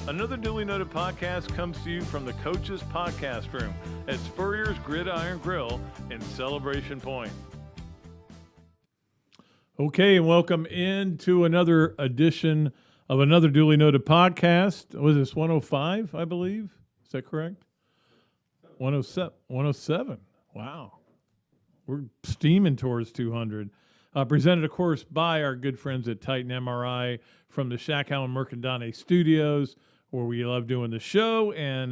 Another Dooley Noted Podcast comes to you from the Coach's Podcast Room at Spurrier's Gridiron Grill in Celebration Point. Okay, and welcome into another edition of Another Dooley Noted Podcast. Was this 105, I believe? Is that correct? 107. 107. Wow. We're steaming towards 200. Presented, of course, by our good friends at Titan MRI from the Shackhow and Mercandone Studios, where we love doing the show. And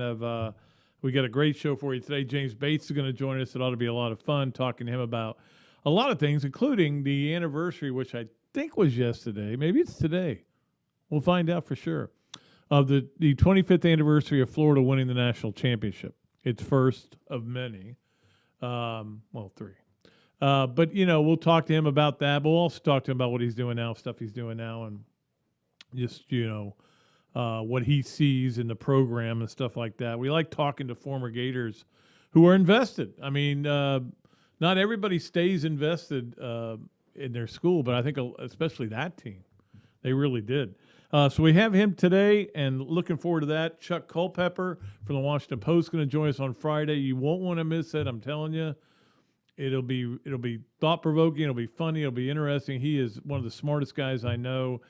we got a great show for you today. James Bates is going to join us. It ought to be a lot of fun talking to him about a lot of things, including the anniversary, which I think was yesterday. Maybe it's today. We'll find out for sure. Of the 25th anniversary of Florida winning the national championship. Its first of many. Three. But, we'll talk to him about that. But we'll also talk to him about what he's doing now, stuff he's doing now, and just, what he sees in the program and stuff like that. We like talking to former Gators who are invested. I mean, not everybody stays invested in their school, but I think especially that team. They really did. So we have him today, and looking forward to that. Chuck Culpepper from the Washington Post going to join us on Friday. You won't want to miss it, I'm telling you. It'll be thought-provoking. It'll be funny. It'll be interesting. He is one of the smartest guys I know.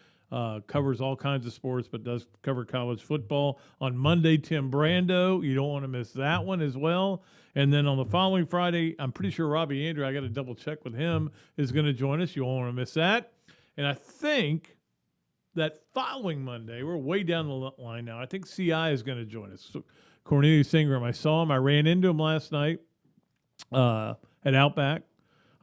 Covers all kinds of sports, but does cover college football. On Monday, Tim Brando. You don't want to miss that one as well. And then on the following Friday, I'm pretty sure Robbie Andrew, I got to double-check with him, is going to join us. You won't want to miss that. And I think that following Monday, we're way down the line now. I think CI is going to join us. So Cornelius Ingram, I saw him. I ran into him last night at Outback.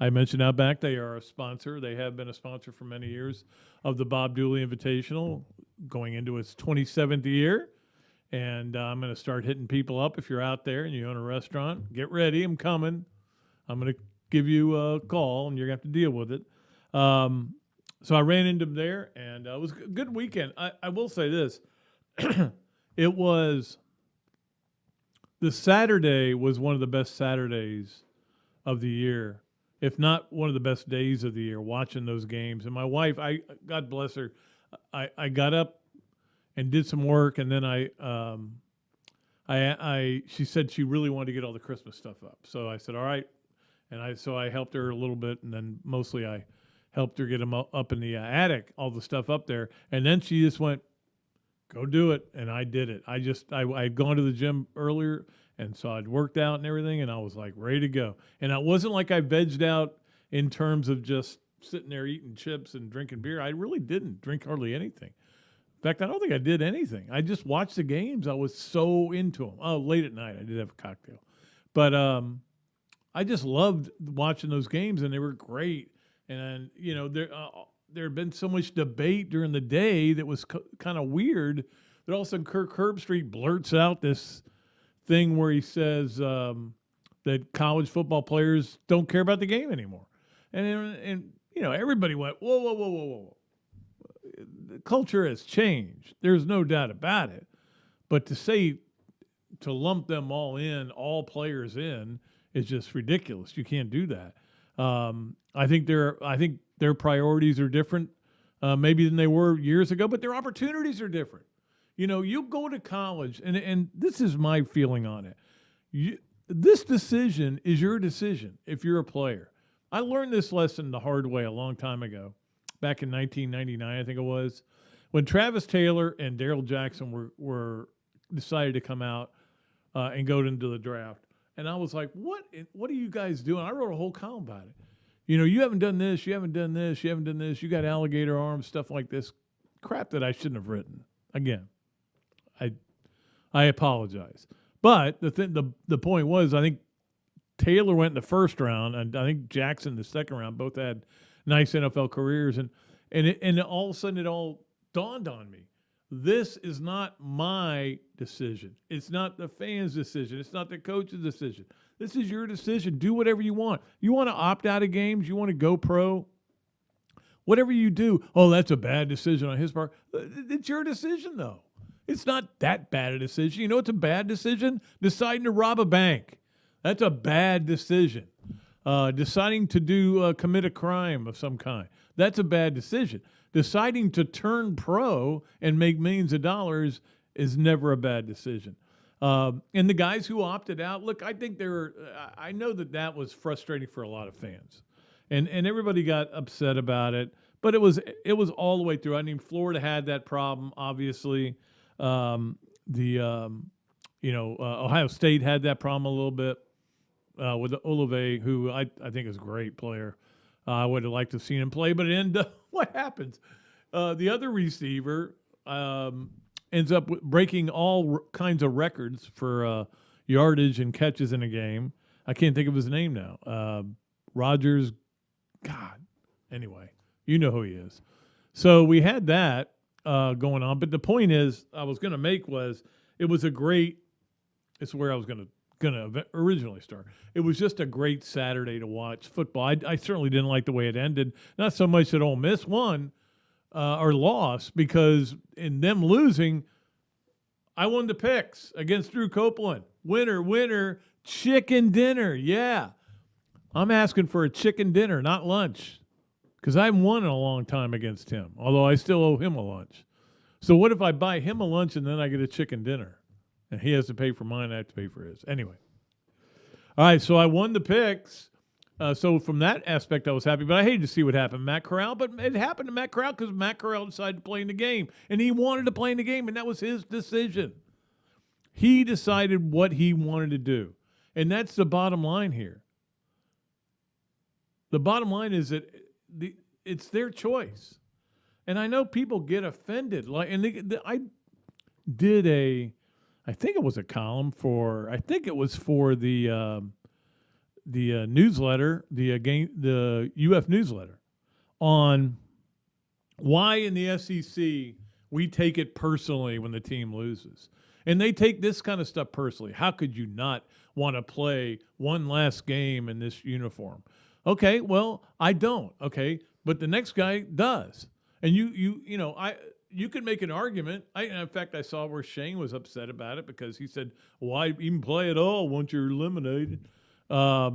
I mentioned Outback. They are a sponsor. They have been a sponsor for many years of the Bob Dooley Invitational, going into its 27th year. And I'm going to start hitting people up. If you're out there and you own a restaurant, get ready. I'm coming. I'm going to give you a call, and you're going to have to deal with it. So I ran into him there, and it was a good weekend. I will say this. It was – the Saturday was one of the best Saturdays of the year, if not one of the best days of the year, watching those games. And my wife, God bless her, I got up and did some work, and then she said she really wanted to get all the Christmas stuff up. So I said, all right. And so I helped her a little bit, and then mostly I helped her get them up in the attic, all the stuff up there. And then she just went, go do it. And I did it. I'd gone to the gym earlier, and so I'd worked out and everything, and I was like ready to go. And it wasn't like I vegged out in terms of just sitting there eating chips and drinking beer. I really didn't drink hardly anything. In fact, I don't think I did anything. I just watched the games. I was so into them. Oh, late at night, I did have a cocktail. But I just loved watching those games, and they were great. And, there had been so much debate during the day that was kind of weird that all of a sudden Kirk Herbstreit blurts out this thing where he says that college football players don't care about the game anymore. And everybody went, whoa. The culture has changed. There's no doubt about it. But to lump them all players in, is just ridiculous. You can't do that. I think their priorities are different maybe than they were years ago, but their opportunities are different. You go to college, and this is my feeling on it. This decision is your decision if you're a player. I learned this lesson the hard way a long time ago, back in 1999, I think it was, when Travis Taylor and Darrell Jackson were decided to come out and go into the draft. And I was like, what are you guys doing? I wrote a whole column about it. You haven't done this, you haven't done this, you haven't done this, you got alligator arms, stuff like this. Crap that I shouldn't have written. Again, I apologize. But the point was, I think Taylor went in the first round, and I think Jackson the second round. Both had nice NFL careers. And all of a sudden it all dawned on me. This is not my decision. It's not the fans' decision. It's not the coach's decision. This is your decision. Do whatever you want. You want to opt out of games? You want to go pro? Whatever you do, oh, that's a bad decision on his part. It's your decision, though. It's not that bad a decision. You know what's a bad decision? Deciding to rob a bank. That's a bad decision. Deciding to commit a crime of some kind. That's a bad decision. Deciding to turn pro and make millions of dollars is never a bad decision. And the guys who opted out, look, I think I know that was frustrating for a lot of fans, and everybody got upset about it. But it was all the way through. I mean, Florida had that problem, obviously. Ohio State had that problem a little bit with Olave, who I think is a great player. I would have liked to have seen him play, but it ended up, what happens? The other receiver ends up breaking all kinds of records for yardage and catches in a game. I can't think of his name now. Rogers, God. Anyway, you know who he is. So we had that going on. But the point I was going to make was it was a great – it's where I was going to originally start. It was just a great Saturday to watch football. I certainly didn't like the way it ended. Not so much that Ole Miss won or lost, because in them losing, I won the picks against Drew Copeland. Winner, chicken dinner. Yeah. I'm asking for a chicken dinner, not lunch, because I haven't won in a long time against him, although I still owe him a lunch. So what if I buy him a lunch and then I get a chicken dinner? And he has to pay for mine, I have to pay for his. Anyway. All right, so I won the picks. So from that aspect, I was happy. But I hated to see what happened to Matt Corral. But it happened to Matt Corral because Matt Corral decided to play in the game. And he wanted to play in the game, and that was his decision. He decided what he wanted to do. And that's the bottom line here. The bottom line is that it's their choice. And I know people get offended. I think it was a column for the newsletter, the UF newsletter, on why in the SEC we take it personally when the team loses. And they take this kind of stuff personally. How could you not want to play one last game in this uniform? Okay, well, I don't, okay? But the next guy does. And you can make an argument. In fact, I saw where Shane was upset about it because he said, why even play at all once you're eliminated? But,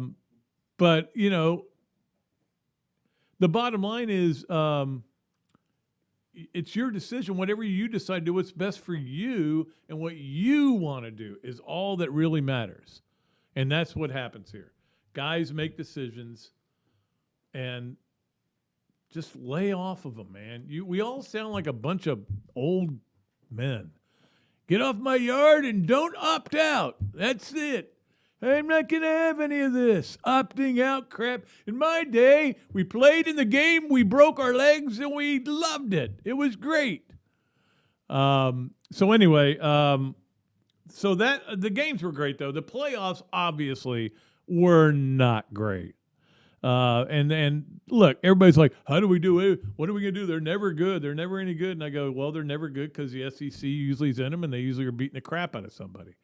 the bottom line is it's your decision. Whatever you decide to do, what's best for you and what you want to do is all that really matters. And that's what happens here. Guys make decisions and just lay off of them, man. We all sound like a bunch of old men. Get off my yard and don't opt out. That's it. I'm not going to have any of this opting out crap. In my day, we played in the game, we broke our legs, and we loved it. It was great. So anyway, so the games were great, though. The playoffs, obviously, were not great. And look, everybody's like, how do we do it? What are we going to do? They're never good. They're never any good. And I go, well, they're never good because the SEC usually is in them, and they usually are beating the crap out of somebody.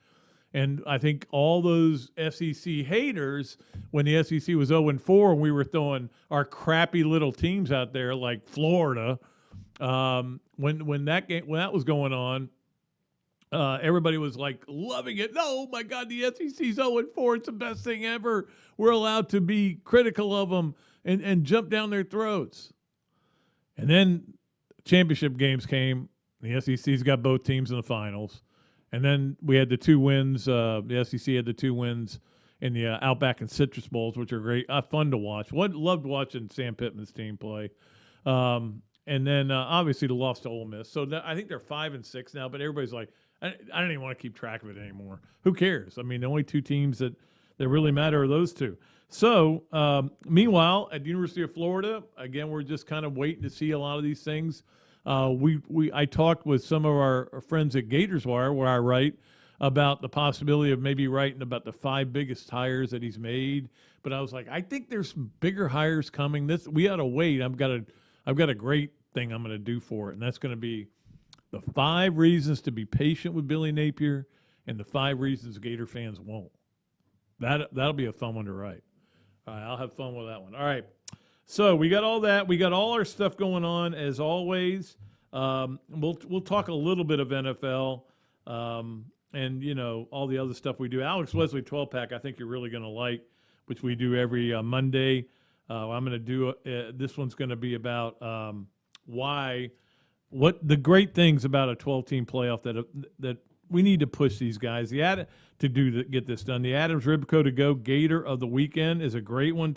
And I think all those SEC haters, when the SEC was 0-4 and we were throwing our crappy little teams out there like Florida, when that was going on, everybody was like loving it. Oh my God, the SEC's 0-4. It's the best thing ever. We're allowed to be critical of them and jump down their throats. And then championship games came. The SEC's got both teams in the finals. And then we had the 2 wins. The SEC had the 2 wins in the Outback and Citrus Bowls, which are great, fun to watch. Loved watching Sam Pittman's team play. And then obviously the loss to Ole Miss. So I think they're 5-6 now. But everybody's like, I don't even want to keep track of it anymore. Who cares? I mean, the only 2 teams that really matter are those 2. So meanwhile, at the University of Florida, again, we're just kind of waiting to see a lot of these things. I talked with some of our friends at Gators Wire, where I write, about the possibility of maybe writing about the 5 biggest hires that he's made. But I was like, I think there's some bigger hires coming. We ought to wait. I've got a great thing I'm going to do for it, and that's going to be the 5 reasons to be patient with Billy Napier and the 5 reasons Gator fans won't. That'll be a fun one to write. All right, I'll have fun with that one. All right. So we got all that. We got all our stuff going on as always. We'll talk a little bit of NFL and all the other stuff we do. Alex Wesley 12-pack, I think you're really going to like, which we do every Monday. I'm going to do this one's going to be about why what the great things about a 12-team playoff that we need to push these guys. Get this done. The Adams Ribco to Go Gator of the weekend is a great one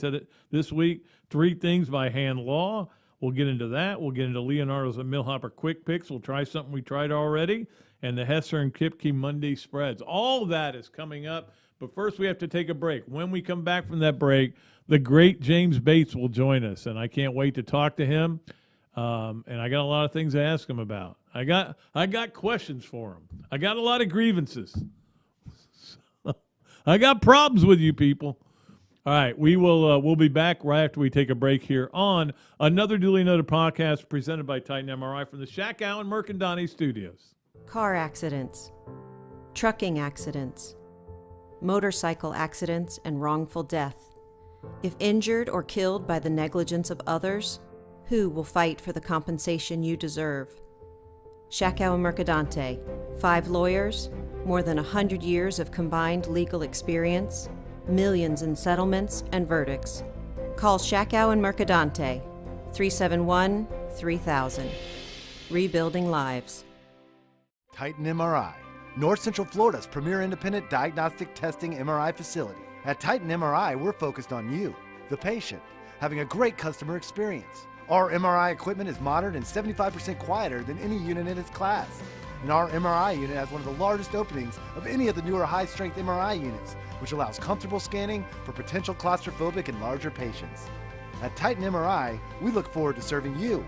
this week. 3 things by hand law. We'll get into that. We'll get into Leonardo's and Millhopper quick picks. We'll try something we tried already. And the Hesser and Kipke Monday spreads. All of that is coming up. But first we have to take a break. When we come back from that break, the great James Bates will join us. And I can't wait to talk to him. And I got a lot of things to ask him about. I got questions for him. I got a lot of grievances. I got problems with you people. All right, we'll be back right after we take a break here on Another Dooley Noted Podcast presented by Titan MRI from the Shack Allen Mercandani Studios. Car accidents, trucking accidents, motorcycle accidents, and wrongful death. If injured or killed by the negligence of others, who will fight for the compensation you deserve? Shack Allen Mercadante, 5 lawyers, more than 100 years of combined legal experience, millions in settlements and verdicts. Call Shack Allen Mercadante, 371-3000. Rebuilding lives. Titan MRI, North Central Florida's premier independent diagnostic testing MRI facility. At Titan MRI, we're focused on you, the patient, having a great customer experience. Our MRI equipment is modern and 75% quieter than any unit in its class. And our MRI unit has one of the largest openings of any of the newer high-strength MRI units, which allows comfortable scanning for potential claustrophobic and larger patients. At Titan MRI, we look forward to serving you.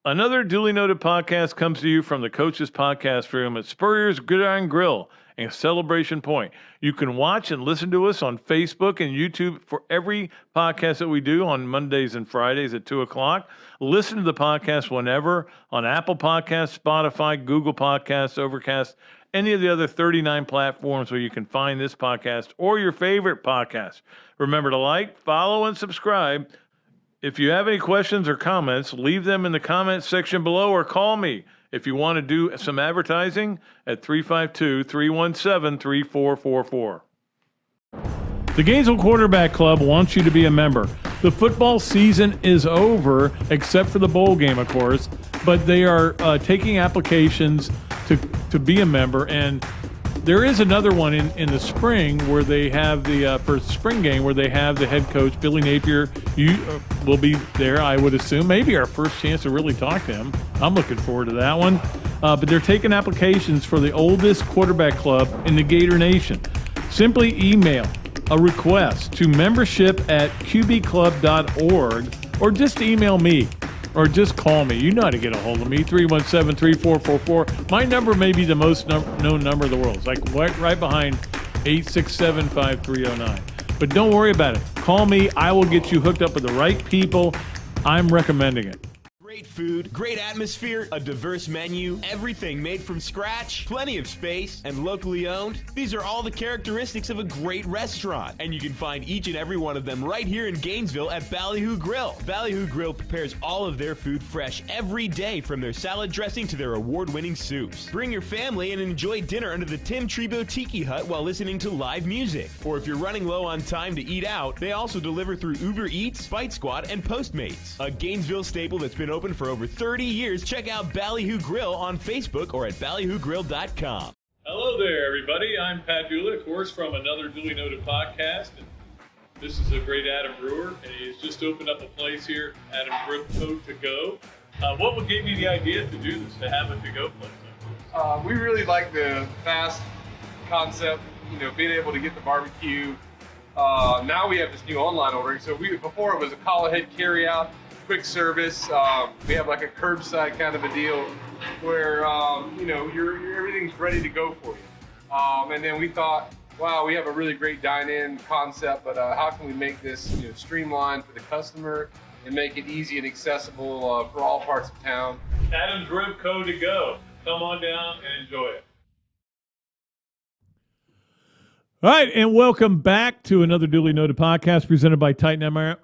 Another Duly Noted Podcast comes to you from the Coach's Podcast Room at Spurrier's Gridiron Grill and Celebration Point. You can watch and listen to us on Facebook and YouTube for every podcast that we do on Mondays and Fridays at 2 o'clock. Listen to the podcast whenever on Apple Podcasts, Spotify, Google Podcasts, Overcast, any of the other 39 platforms where you can find this podcast or your favorite podcast. Remember to like, follow, and subscribe. If you have any questions or comments, leave them in the comments section below or call me if you want to do some advertising at 352-317-3444. The Gainesville Quarterback Club wants you to be a member. The football season is over, except for the bowl game, of course, but they are taking applications to be a member, and there is another one in the spring where they have the first spring game where they have the head coach, Billy Napier. You will be there, I would assume. Maybe our first chance to really talk to him. I'm looking forward to that one. But they're taking applications for the oldest quarterback club in the Gator Nation. Simply email a request to membership@qbclub.org or just email me. Or just call me. You know how to get a hold of me, 317-3444. My number may be the most known number in the world. It's like right behind 867-5309. But don't worry about it. Call me. I will get you hooked up with the right people. I'm recommending it. Great food, great atmosphere, a diverse menu, everything made from scratch, plenty of space, and locally owned. These are all the characteristics of a great restaurant, and you can find each and every one of them right here in Gainesville at Ballyhoo Grill. Ballyhoo Grill prepares all of their food fresh every day, from their salad dressing to their award-winning soups. Bring your family and enjoy dinner under the Tim Trebo Tiki Hut while listening to live music. Or if you're running low on time to eat out, they also deliver through Uber Eats, Fight Squad, and Postmates. A Gainesville staple that's been open for over 30 years. Check out Ballyhoo Grill on Facebook or at ballyhoogrill.com. Hello there, everybody. I'm Pat Dooley, of course, from Another Dooley Noted Podcast. And this is a great Adam Brewer, and he's just opened up a place here, Adam Ribco to Go. What gave you the idea to do this, to have a to-go place? We really like the fast concept, being able to get the barbecue. Now we have this new online ordering. So before it was a call ahead carry out, quick service. We have like a curbside kind of a deal where everything's ready to go for you. And then we thought, wow, we have a really great dine-in concept, but how can we make this streamlined for the customer and make it easy and accessible for all parts of town? Adam's Ribco to Go. Come on down and enjoy it. All right, and welcome back to Another Duly Noted Podcast presented by Titan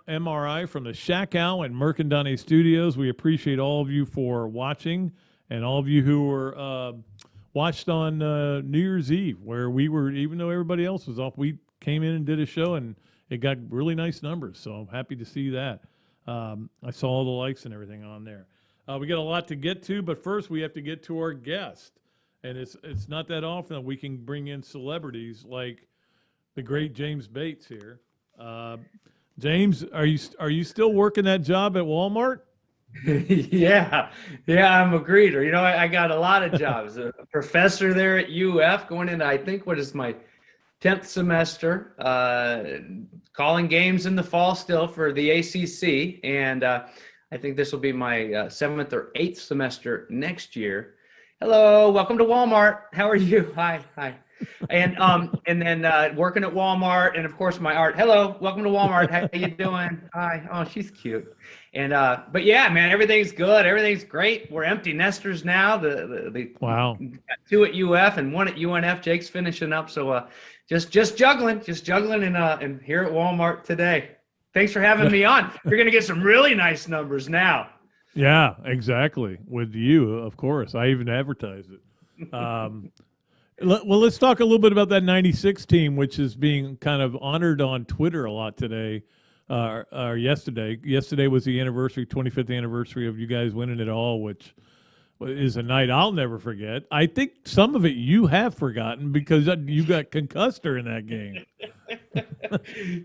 MRI from the Shack Allen Mercandani Studios. We appreciate all of you for watching and all of you who were watched on New Year's Eve, where we were, even though everybody else was off, we came in and did a show, and it got really nice numbers, so I'm happy to see that. I saw all the likes and everything on there. We got a lot to get to, but first we have to get to our guest. And it's not that often that we can bring in celebrities like the great James Bates here. James, are you still working that job at Walmart? Yeah, I'm a greeter. You know, I got a lot of jobs. A professor there at UF, going into, I think, what is my 10th semester, calling games in the fall still for the ACC. And I think this will be my 7th or 8th semester next year. Hello, welcome to Walmart. How are you? Hi. And then working at Walmart, and of course my art. Hello, welcome to Walmart. How you doing? Hi. Oh, she's cute. And but yeah, man, everything's good. Everything's great. We're empty nesters now. The Wow. 2 at UF and 1 at UNF. Jake's finishing up, so just juggling, and here at Walmart today. Thanks for having me on. You're gonna get some really nice numbers now. Yeah, exactly. With you, of course. I even advertised it. Well, let's talk a little bit about that 96 team, which is being kind of honored on Twitter a lot today, or yesterday. Yesterday was the 25th anniversary of you guys winning it all, which is a night I'll never forget. I think some of it you have forgotten because you got concussed during that game.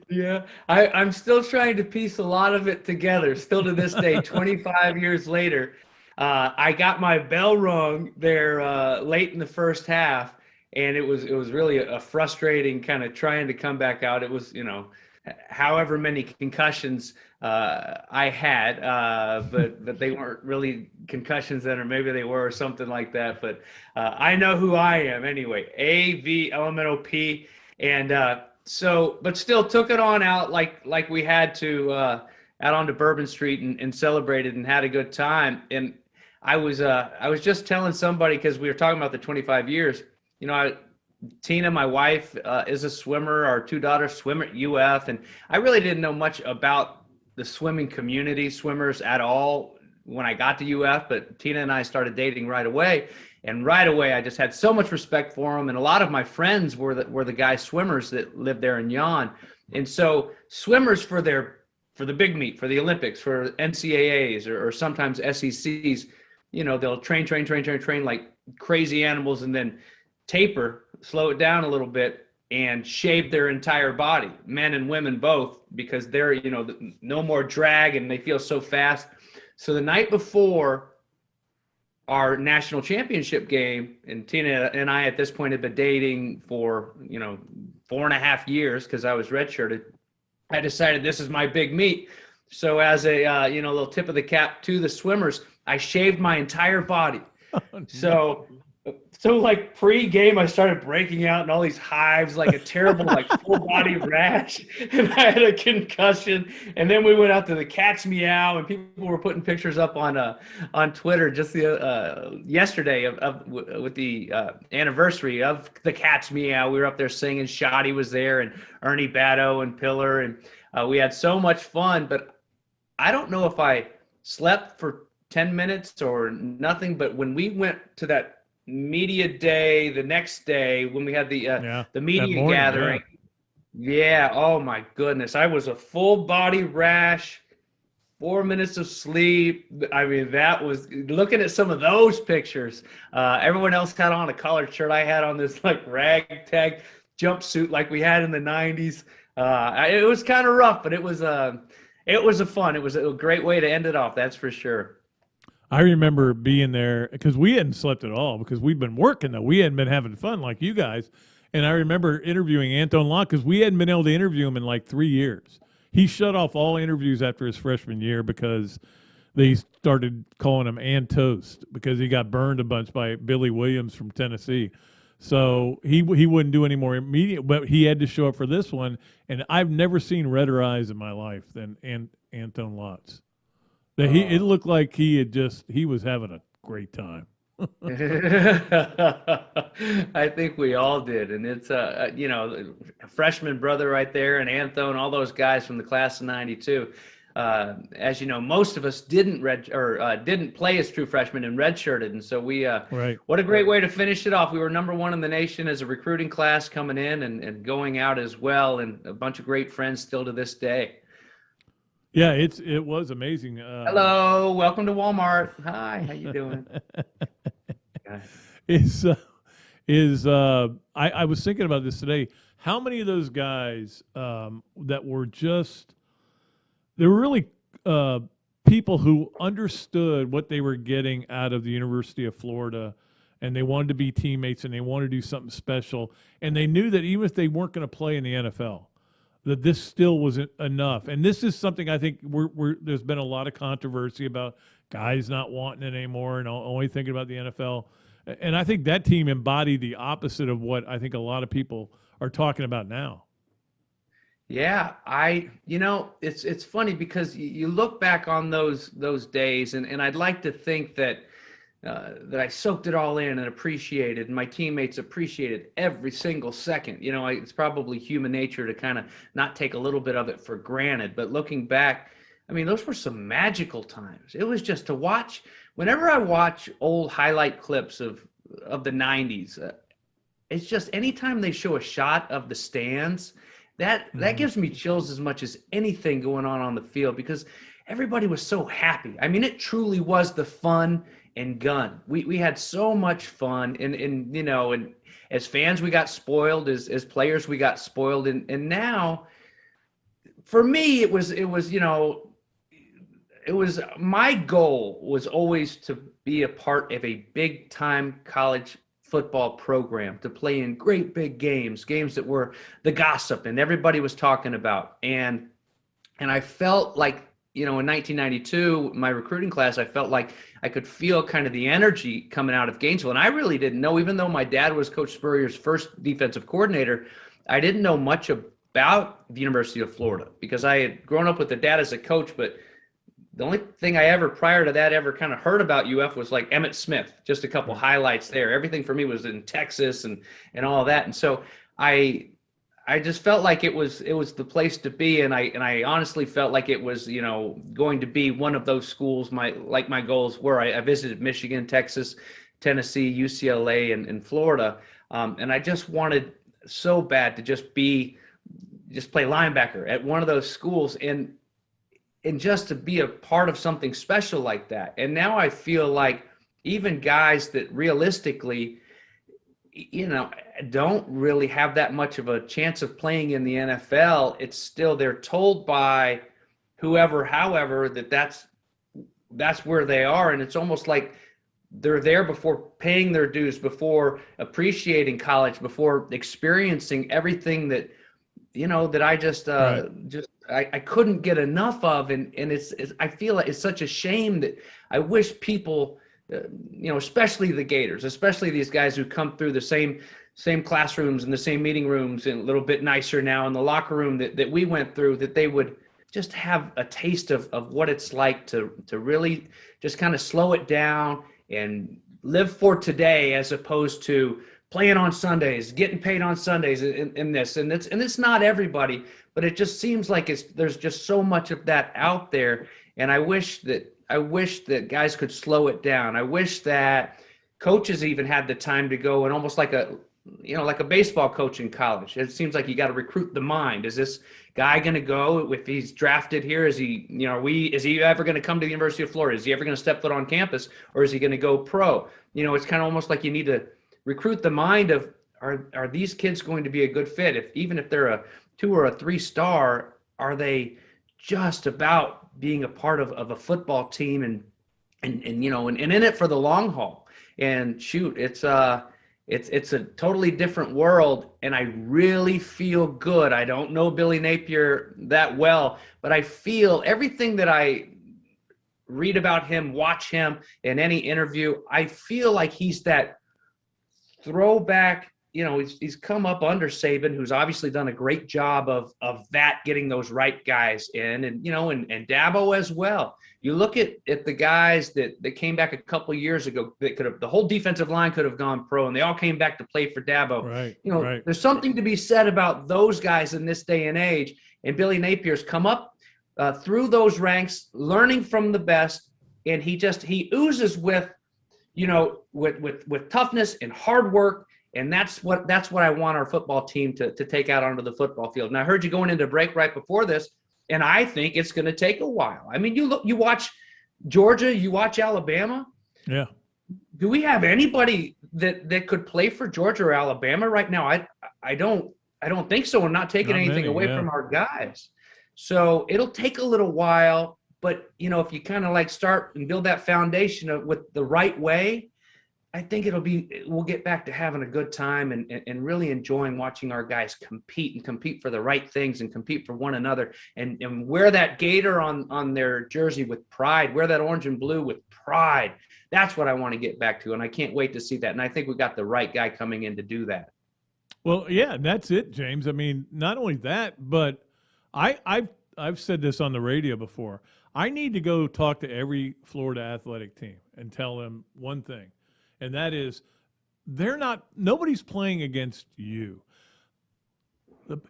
Yeah, I'm still trying to piece a lot of it together, still to this day, 25 years later. I got my bell rung there late in the first half, and it was really a frustrating kind of trying to come back out. It was, however many concussions I had, but they weren't really concussions then, or maybe they were, or something like that. But I know who I am anyway. AVLMNOP, and but still took it on out like we had to out onto Bourbon Street and celebrated and had a good time. And I was just telling somebody, because we were talking about the 25 years. Tina, my wife, is a swimmer. Our 2 daughters swim at UF, and I really didn't know much about the swimming community, swimmers at all when I got to UF. But Tina and I started dating right away. And right away, I just had so much respect for them. And a lot of my friends were the guys swimmers that lived there in Yon. And so swimmers for the big meet, for the Olympics, for NCAAs or sometimes SECs, they'll train like crazy animals and then taper, slow it down a little bit, and shave their entire body, men and women both, because they're, no more drag and they feel so fast. So the night before our national championship game, and Tina and I at this point had been dating for 4.5 years because I was redshirted, I decided this is my big meet. So as a little tip of the cap to the swimmers, I shaved my entire body. So like pre-game, I started breaking out in all these hives, like a terrible like full body rash, and I had a concussion. And then we went out to the Cat's Meow, and people were putting pictures up on Twitter just yesterday with the anniversary of the Cat's Meow. We were up there singing. Shoddy was there, and Ernie Batto and Pillar, and we had so much fun. But I don't know if I slept for 10 minutes or nothing. But when we went to that media day the next day, when we had the media morning, gathering, oh my goodness, I was a full body rash, 4 minutes of sleep. I mean, that was, looking at some of those pictures, everyone else had on a collared shirt. I had on this like ragtag jumpsuit like we had in the 90s. It was kind of rough, but it was a great way to end it off, that's for sure. I remember being there because we hadn't slept at all because we'd been working, though. We hadn't been having fun like you guys. And I remember interviewing Anton Locke because we hadn't been able to interview him in like 3 years. He shut off all interviews after his freshman year because they started calling him Ann Toast because he got burned a bunch by Billy Williams from Tennessee. So he wouldn't do any more immediate, but he had to show up for this one. And I've never seen redder eyes in my life than Anton Lotz. It looked like he was having a great time. I think we all did, and it's a freshman brother right there, and Anthony, all those guys from the class of '92. As you know, most of us didn't play as true freshmen and redshirted, and so we what a great way to finish it off. We were number 1 in the nation as a recruiting class coming in and going out as well, and a bunch of great friends still to this day. Yeah, it was amazing. Hello, welcome to Walmart. Hi, how you doing? I was thinking about this today. How many of those guys that were just they were really people who understood what they were getting out of the University of Florida, and they wanted to be teammates and they wanted to do something special, and they knew that even if they weren't going to play in the NFL, that this still wasn't enough. And this is something I think there's been a lot of controversy about guys not wanting it anymore and only thinking about the NFL. And I think that team embodied the opposite of what I think a lot of people are talking about now. Yeah, it's funny because you look back on those days, and I'd like to think that I soaked it all in and appreciated, and my teammates appreciated every single second. It's probably human nature to kind of not take a little bit of it for granted. But looking back, I mean, those were some magical times. It was just to watch. Whenever I watch old highlight clips of the 90s, it's just anytime they show a shot of the stands, that gives me chills as much as anything going on the field, because everybody was so happy. I mean, it truly was the fun and gun. We had so much fun, and as fans we got spoiled, as players we got spoiled, and now for me it was my goal was always to be a part of a big time college football program, to play in great big games that were the gossip and everybody was talking about. And I felt like, in 1992, my recruiting class, I felt like I could feel kind of the energy coming out of Gainesville. And I really didn't know, even though my dad was Coach Spurrier's first defensive coordinator, I didn't know much about the University of Florida, because I had grown up with the dad as a coach, but the only thing I ever prior to that ever kind of heard about UF was like Emmitt Smith, just a couple highlights there. Everything for me was in Texas and all that. And so I just felt like it was the place to be. And I honestly felt like it was, going to be one of those schools. My goals were. I visited Michigan, Texas, Tennessee, UCLA, and Florida. And I just wanted so bad to just play linebacker at one of those schools, and just to be a part of something special like that. And now I feel like even guys that realistically, don't really have that much of a chance of playing in the NFL, it's still, they're told by however, that's where they are. And it's almost like they're there before paying their dues, before appreciating college, before experiencing everything that, that I just, I couldn't get enough of. And I feel like it's such a shame that I wish people, especially the Gators, especially these guys who come through the same classrooms and the same meeting rooms, and a little bit nicer now in the locker room that we went through, that they would just have a taste of what it's like to really just kind of slow it down and live for today, as opposed to playing on Sundays, getting paid on Sundays in this. And it's not everybody, but it just seems like there's just so much of that out there. And I wish that guys could slow it down. I wish that coaches even had the time to go and almost like a baseball coach in college. It seems like you got to recruit the mind. Is this guy going to go, if he's drafted here, is he ever going to come to the University of Florida? Is he ever going to step foot on campus, or is he going to go pro? It's kind of almost like you need to recruit the mind of, are these kids going to be a good fit? Even if they're a 2 or a 3 star, are they just about being a part of a football team and in it for the long haul? And shoot, it's a totally different world, and I really feel good. I don't know Billy Napier that well, but I feel everything that I read about him, watch him in any interview, I feel like he's that throwback. He's come up under Saban, who's obviously done a great job of that, getting those right guys in, and Dabo as well. You look at the guys that came back a couple of years ago, that the whole defensive line could have gone pro, and they all came back to play for Dabo. Right. There's something to be said about those guys in this day and age. And Billy Napier's come up through those ranks, learning from the best, and he oozes with toughness and hard work. And that's what I want our football team to take out onto the football field. And I heard you going into break right before this. And I think it's going to take a while. I mean, you watch Georgia, you watch Alabama. Yeah. Do we have anybody that could play for Georgia or Alabama right now? I don't think so. We're not taking anything away from our guys. So it'll take a little while, but if you kind of like start and build that foundation with the right way, I think we'll get back to having a good time and really enjoying watching our guys compete for the right things and compete for one another and wear that Gator on their jersey with pride, wear that orange and blue with pride. That's what I want to get back to, and I can't wait to see that. And I think we got the right guy coming in to do that. Well, yeah, and that's it, James. I mean, not only that, but I've said this on the radio before. I need to go talk to every Florida athletic team and tell them one thing, and that is nobody's playing against you.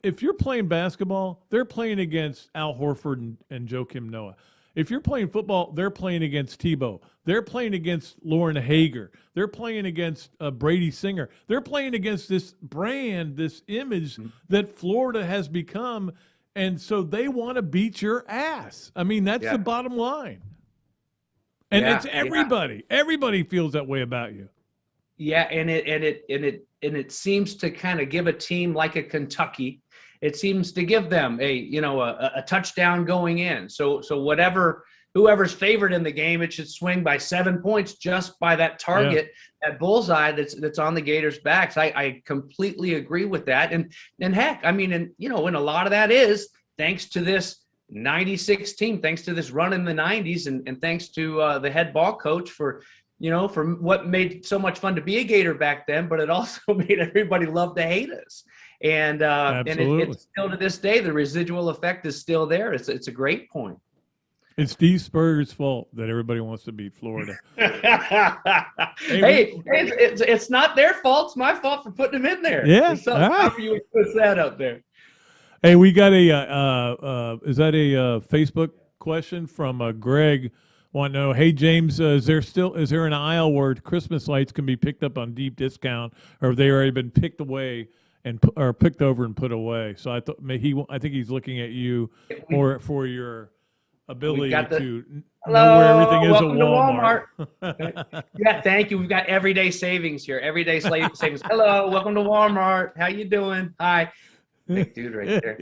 If you're playing basketball, they're playing against Al Horford and Joakim Noah. If you're playing football, they're playing against Tebow. They're playing against Lauren Hager. They're playing against Brady Singer. They're playing against this brand, this image that Florida has become, and so they want to beat your ass. I mean, that's the bottom line. And it's everybody. Yeah. Everybody feels that way about you. Yeah, and it seems to kind of give a team like a Kentucky. It seems to give them a touchdown going in. So whoever's favored in the game, it should swing by 7 points just by that target, that bullseye that's on the Gators' backs. I completely agree with that. And heck, I mean, and a lot of that is thanks to this 96 team, thanks to this run in the 90s, and thanks to the head ball coach for what made so much fun to be a Gator back then, but it also made everybody love to hate us. And it's still to this day, the residual effect is still there. It's a great point. It's Steve Spurrier's fault that everybody wants to beat Florida. It's not their fault. It's my fault for putting them in there. Yeah. However you put that up there. Hey, we got is that a Facebook question from Greg? Want to know, hey James, is there an aisle where Christmas lights can be picked up on deep discount, or have they already been picked away or picked over and put away? So I think he's looking at you more for your ability to know where everything is at Walmart. Yeah, thank you. We've got everyday savings here. Everyday savings. Hello, welcome to Walmart. How you doing? Hi. Big dude right there.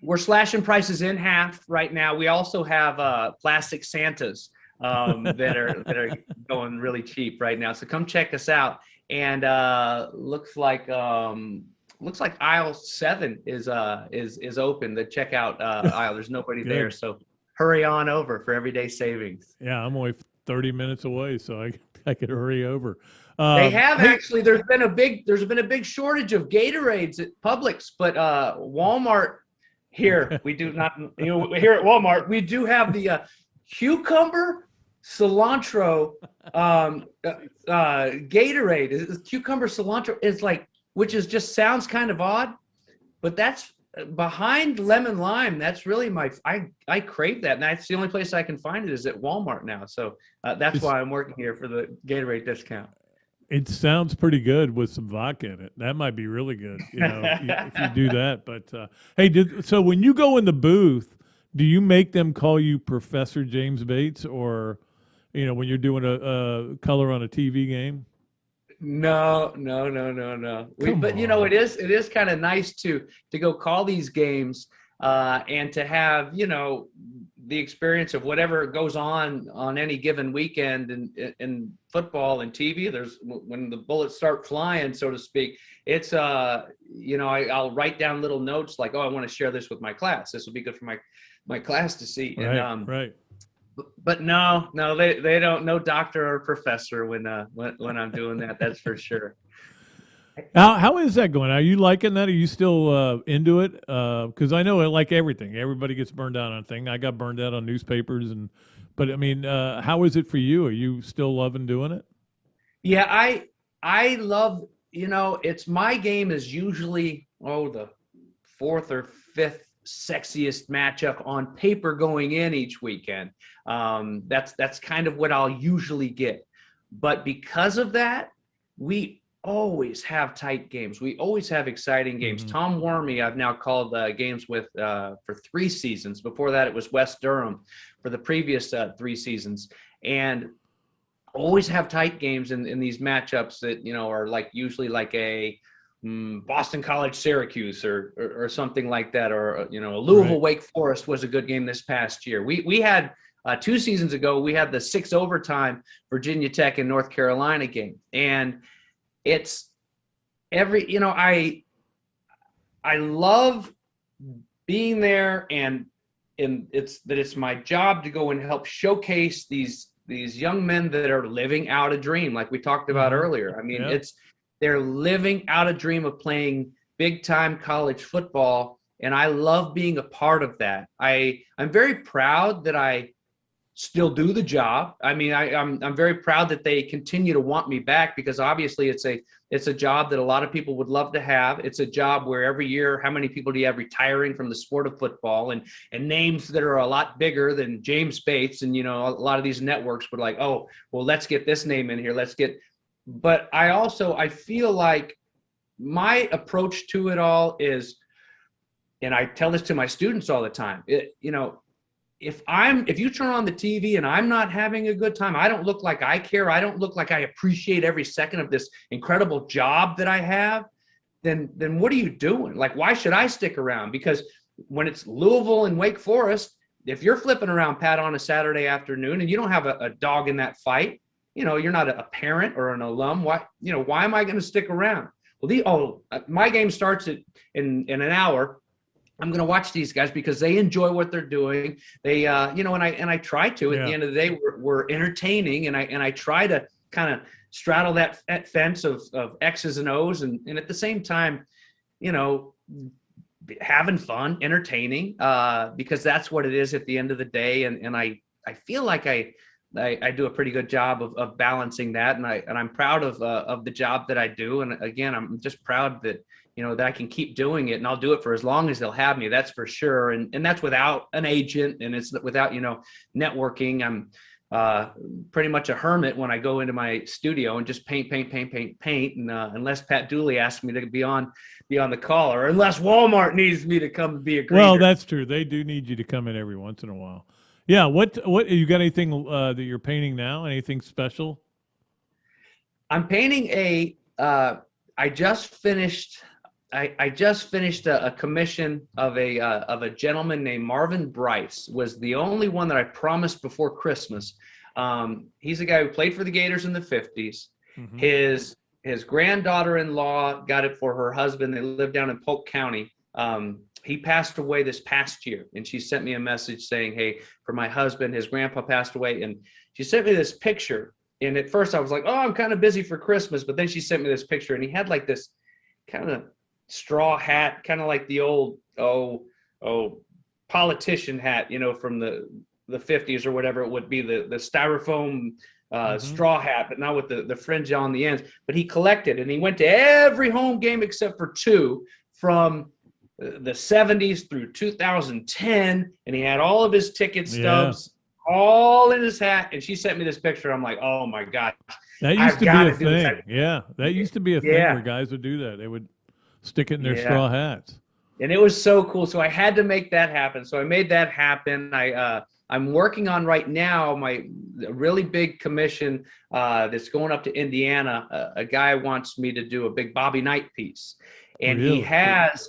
We're slashing prices in half right now. We also have plastic Santas that are going really cheap right now. So come check us out. And looks like aisle 7 is open. The checkout aisle. There's nobody there. So hurry on over for everyday savings. Yeah, I'm only 30 minutes away, so I could hurry over. They have actually. There's been a big shortage of Gatorades at Publix, but Walmart here we do not. Here at Walmart we do have the cucumber cilantro Gatorade. It's cucumber cilantro. It's like, which is just sounds kind of odd, but that's behind lemon lime. That's really I crave that, and that's the only place I can find it is at Walmart now. So that's why I'm working here for the Gatorade discount. It sounds pretty good with some vodka in it. That might be really good, if you do that. But so when you go in the booth, do you make them call you Professor James Bates, or when you're doing a color on a TV game? No. It is kind of nice to go call these games and to have the experience of whatever goes on any given weekend in football and TV. There's when the bullets start flying, so to speak. It's I'll write down little notes like, I want to share this with my class. This will be good for my class to see. Right, and, right. But no, they don't. No doctor or professor when I'm doing that. That's for sure. How is that going? Are you liking that? Are you still into it? Because I know, like everything, everybody gets burned out on a thing. I got burned out on newspapers, but I mean, how is it for you? Are you still loving doing it? Yeah, I love. It's my game is usually the 4th or 5th sexiest matchup on paper going in each weekend. That's kind of what I'll usually get. But because of that, always have tight games. We always have exciting games. Mhm. Tom Wormy, I've now called games with for 3 seasons. Before that, it was West Durham for the previous 3 seasons. And always have tight games in these matchups that, are like usually like a Boston College Syracuse or something like that. Or, a Louisville Right. Wake Forest was a good game this past year. We had 2 seasons ago, we had the 6 overtime Virginia Tech and North Carolina game. And it's I love being there, and it's my job to go and help showcase these young men that are living out a dream, like we talked about earlier. I mean, Yeah. they're living out a dream of playing big time college football, and I love being a part of that. I'm very proud that I still do the job. I mean, I'm very proud that they continue to want me back, because obviously it's a job that a lot of people would love to have. It's a job where every year, how many people do you have retiring from the sport of football, and names that are a lot bigger than James Bates, and a lot of these networks would like, oh, well, let's get this name in here. But I feel like my approach to it all is, and I tell this to my students all the time, if you turn on the TV and I'm not having a good time, I don't look like I care, I don't look like I appreciate every second of this incredible job that I have, then what are you doing? Like, why should I stick around? Because when it's Louisville and Wake Forest, if you're flipping around, Pat, on a Saturday afternoon and you don't have a dog in that fight, you're not a parent or an alum, why am I going to stick around? Well, my game starts in an hour. I'm going to watch these guys because they enjoy what they're doing. They, and I try to. At the end of the day, we're entertaining, and I try to kind of straddle that fence of X's and O's, and at the same time, having fun, entertaining, because that's what it is at the end of the day. And I feel like I do a pretty good job of balancing that, and I'm proud of the job that I do. And again, I'm just proud that that I can keep doing it, and I'll do it for as long as they'll have me. That's for sure. And that's without an agent, and it's without, networking. I'm pretty much a hermit when I go into my studio and just paint. And unless Pat Dooley asks me to be on the call, or unless Walmart needs me to come and be a greeter. Well, that's true. They do need you to come in every once in a while. Yeah. What you got anything that you're painting now? Anything special? I'm painting I just finished a commission of a gentleman named Marvin Bryce. Was the only one that I promised before Christmas. He's a guy who played for the Gators in the 50s. Mm-hmm. His granddaughter-in-law got it for her husband. They live down in Polk County. He passed away this past year, and she sent me a message saying, hey, for my husband, his grandpa passed away. And she sent me this picture. And at first I was like, oh, I'm kind of busy for Christmas. But then she sent me this picture, and he had like this kind of straw hat, kind of like the old politician hat, from the 50s or whatever it would be, the styrofoam straw hat, but not with the fringe on the ends. But he collected, and he went to every home game except for 2 from the 70s through 2010, and he had all of his ticket stubs all in his hat. And she sent me this picture. I'm like, oh my God, that used to be a thing. Yeah, that used to be a thing where guys would do that. They would stick it in their straw hats. And it was so cool. So I had to make that happen. So I made that happen. I'm working on right now my really big commission that's going up to Indiana. A guy wants me to do a big Bobby Knight piece. And he has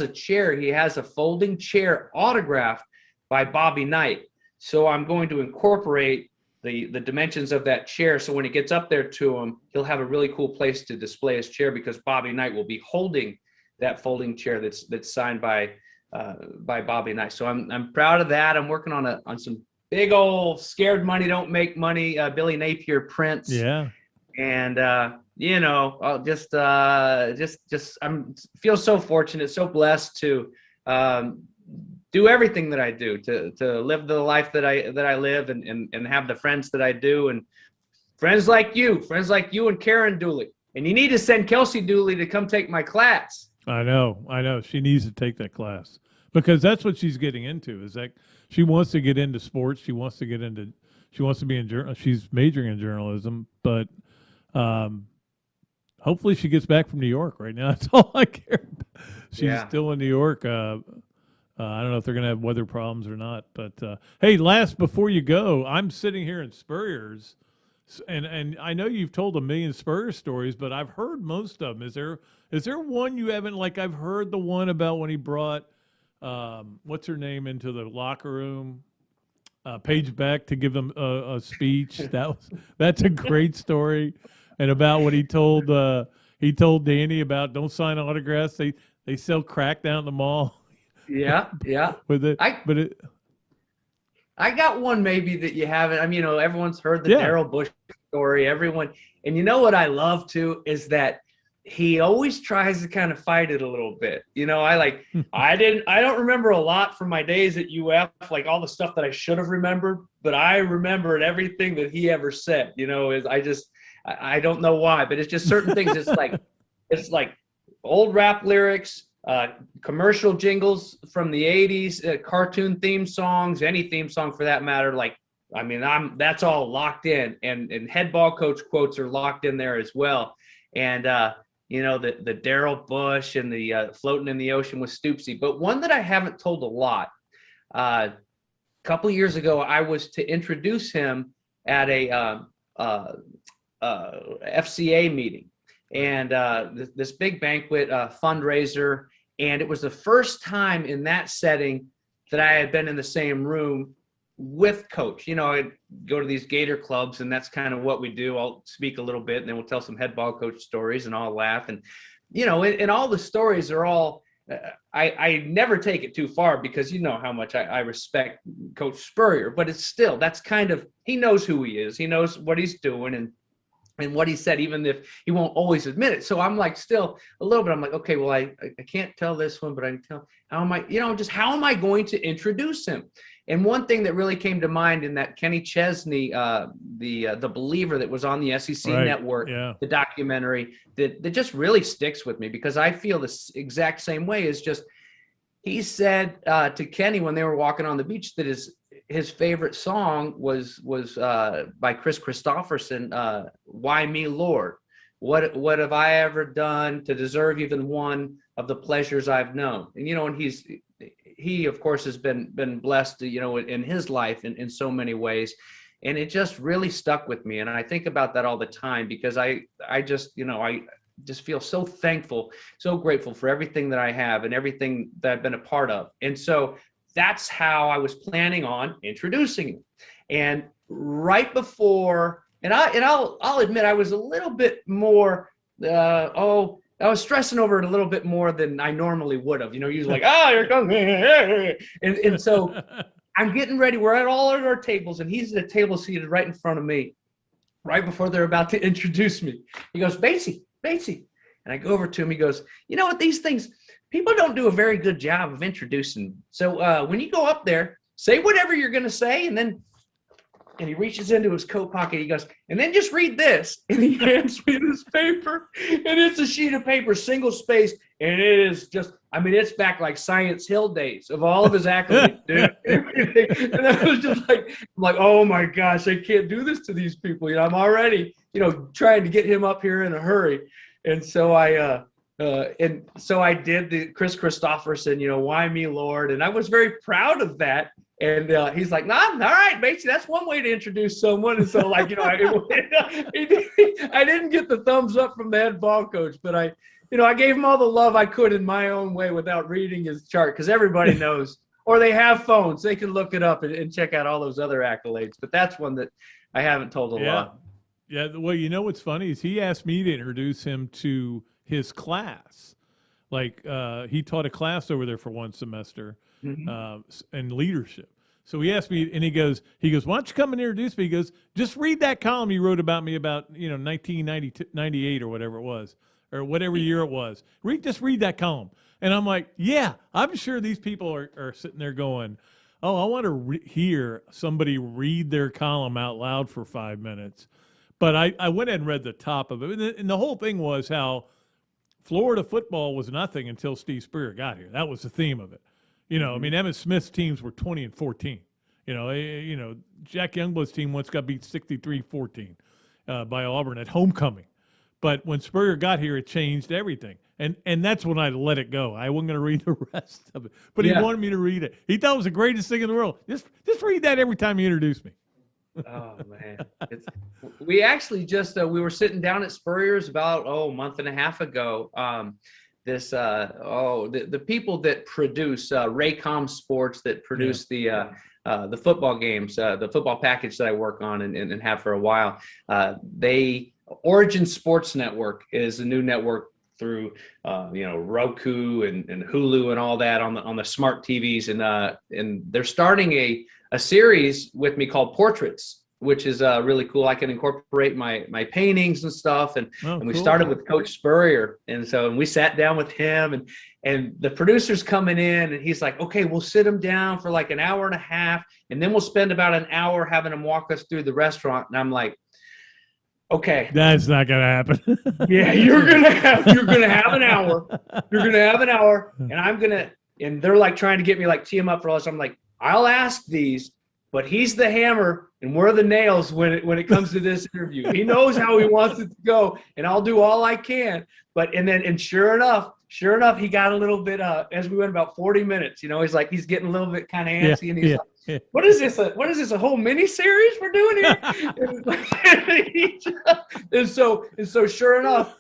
a chair. He has a folding chair autographed by Bobby Knight. So I'm going to incorporate the dimensions of that chair. So when it gets up there to him, he'll have a really cool place to display his chair, because Bobby Knight will be holding that folding chair that's signed by Bobby Knight. So I'm proud of that. I'm working on some big old scared money don't make money Billy Napier prints. Yeah. And I'll just I'm feel so fortunate, so blessed to do everything that I do, to live the life that I live, and have the friends that I do, and friends like you and Karen Dooley. And you need to send Kelsey Dooley to come take my class. I know. She needs to take that class, because that's what she's getting into, is that she wants to get into sports. She wants to be in she's majoring in journalism, but hopefully she gets back from New York right now. That's all I care about. She's still in New York. I don't know if they're going to have weather problems or not. But, hey, before you go, I'm sitting here in Spurrier's, and I know you've told a million Spurrier stories, but I've heard most of them. Is there one you haven't, like I've heard the one about when he brought, what's her name, into the locker room, Paige Beck, to give them a speech. That's a great story. And about what he told Danny about don't sign autographs. They sell crack down the mall. Yeah. With it, I got one maybe that you haven't. I mean, everyone's heard the Daryl Bush story. Everyone, and you know what I love too is that he always tries to kind of fight it a little bit. I don't remember a lot from my days at UF, like all the stuff that I should have remembered, but I remembered everything that he ever said. I don't know why, but it's just certain things. It's like old rap lyrics, commercial jingles from the 80s, cartoon theme songs, any theme song for that matter. That's all locked in, and head ball coach quotes are locked in there as well. And, the Daryl Bush and the floating in the ocean with Stoopsy. But one that I haven't told a lot, a couple years ago, I was to introduce him at a FCA meeting, and this big banquet fundraiser. And it was the first time in that setting that I had been in the same room with Coach. I'd go to these Gator clubs, and that's kind of what we do. I'll speak a little bit, and then we'll tell some head ball coach stories, and I'll laugh. And, and all the stories are all, I never take it too far because you know how much I respect Coach Spurrier, but it's still, that's kind of, he knows who he is. He knows what he's doing and what he said, even if he won't always admit it. So I'm like, still a little bit, I'm like, okay, well, I can't tell this one, but I can tell, how am I going to introduce him? And one thing that really came to mind in that Kenny Chesney, the Believer that was on the SEC network, the documentary, that just really sticks with me because I feel the exact same way. Is just, he said to Kenny when they were walking on the beach that his favorite song was by Chris Christopherson, "Why Me, Lord? What have I ever done to deserve even one of the pleasures I've known?" And and he of course has been blessed, in his life in so many ways, and it just really stuck with me. And I think about that all the time because I just feel so thankful, so grateful for everything that I have and everything that I've been a part of. And so that's how I was planning on introducing him. And right before, and I'll admit I was a little bit more, I was stressing over it a little bit more than I normally would have. Usually like, here comes, and so I'm getting ready. We're at all at our tables, and he's at a table seated right in front of me, right before they're about to introduce me. He goes, Batesy, and I go over to him. He goes, what these things, people don't do a very good job of introducing. So when you go up there, say whatever you're going to say, and he reaches into his coat pocket. He goes, and then just read this. And he hands me this paper. And it's a sheet of paper, single spaced. And it is just, it's back like Science Hill days of all of his accolades, dude. And I was just like, oh my gosh, I can't do this to these people. I'm already, trying to get him up here in a hurry. And so I did the Chris Christopherson, "Why Me, Lord?" And I was very proud of that. And he's like, "Nah, all right, Batesy, that's one way to introduce someone." And so, I didn't get the thumbs up from the head ball coach, but I gave him all the love I could in my own way without reading his chart because everybody knows, or they have phones, they can look it up and check out all those other accolades. But that's one that I haven't told a lot. Yeah. Well, what's funny is he asked me to introduce him to his class. Like he taught a class over there for one semester. And leadership. So he asked me, and he goes, "Why don't you come and introduce me?" He goes, "Just read that column you wrote about me about 1998 or whatever it was, or whatever year it was. Just read that column." And I'm like, "Yeah, I'm sure these people are sitting there going, oh, I want to hear somebody read their column out loud for 5 minutes." But I went ahead and read the top of it, and the whole thing was how Florida football was nothing until Steve Spurrier got here. That was the theme of it. Emmitt Smith's teams were 20-14. Jack Youngblood's team once got beat 63-14 by Auburn at homecoming. But when Spurrier got here, it changed everything. And that's when I let it go. I wasn't going to read the rest of it. But he wanted me to read it. He thought it was the greatest thing in the world. Just read that every time you introduce me. Oh, man. We actually just we were sitting down at Spurrier's about a month and a half ago. The people that produce Raycom Sports, that produce the football games, the football package that I work on and have for a while. Origin Sports Network is a new network through Roku and Hulu and all that on the smart TVs, and they're starting a series with me called Portraits, which is really cool. I can incorporate my paintings and stuff, and we started with Coach Spurrier, and we sat down with him, and the producer's coming in, and he's like, okay, we'll sit him down for like an hour and a half, and then we'll spend about an hour having him walk us through the restaurant. And I'm like, okay, that's not gonna happen. Yeah, you're gonna have an hour. You're gonna have an hour, and they're like trying to get me like tee him up for all this. I'm like, I'll ask these, but he's the hammer and we're the nails when it comes to this interview. He knows how he wants it to go, and I'll do all I can. And sure enough, he got a little bit as we went about 40 minutes. He's getting a little bit kind of antsy, and he's like, What is this? What is this? A whole mini series we're doing here? and so sure enough,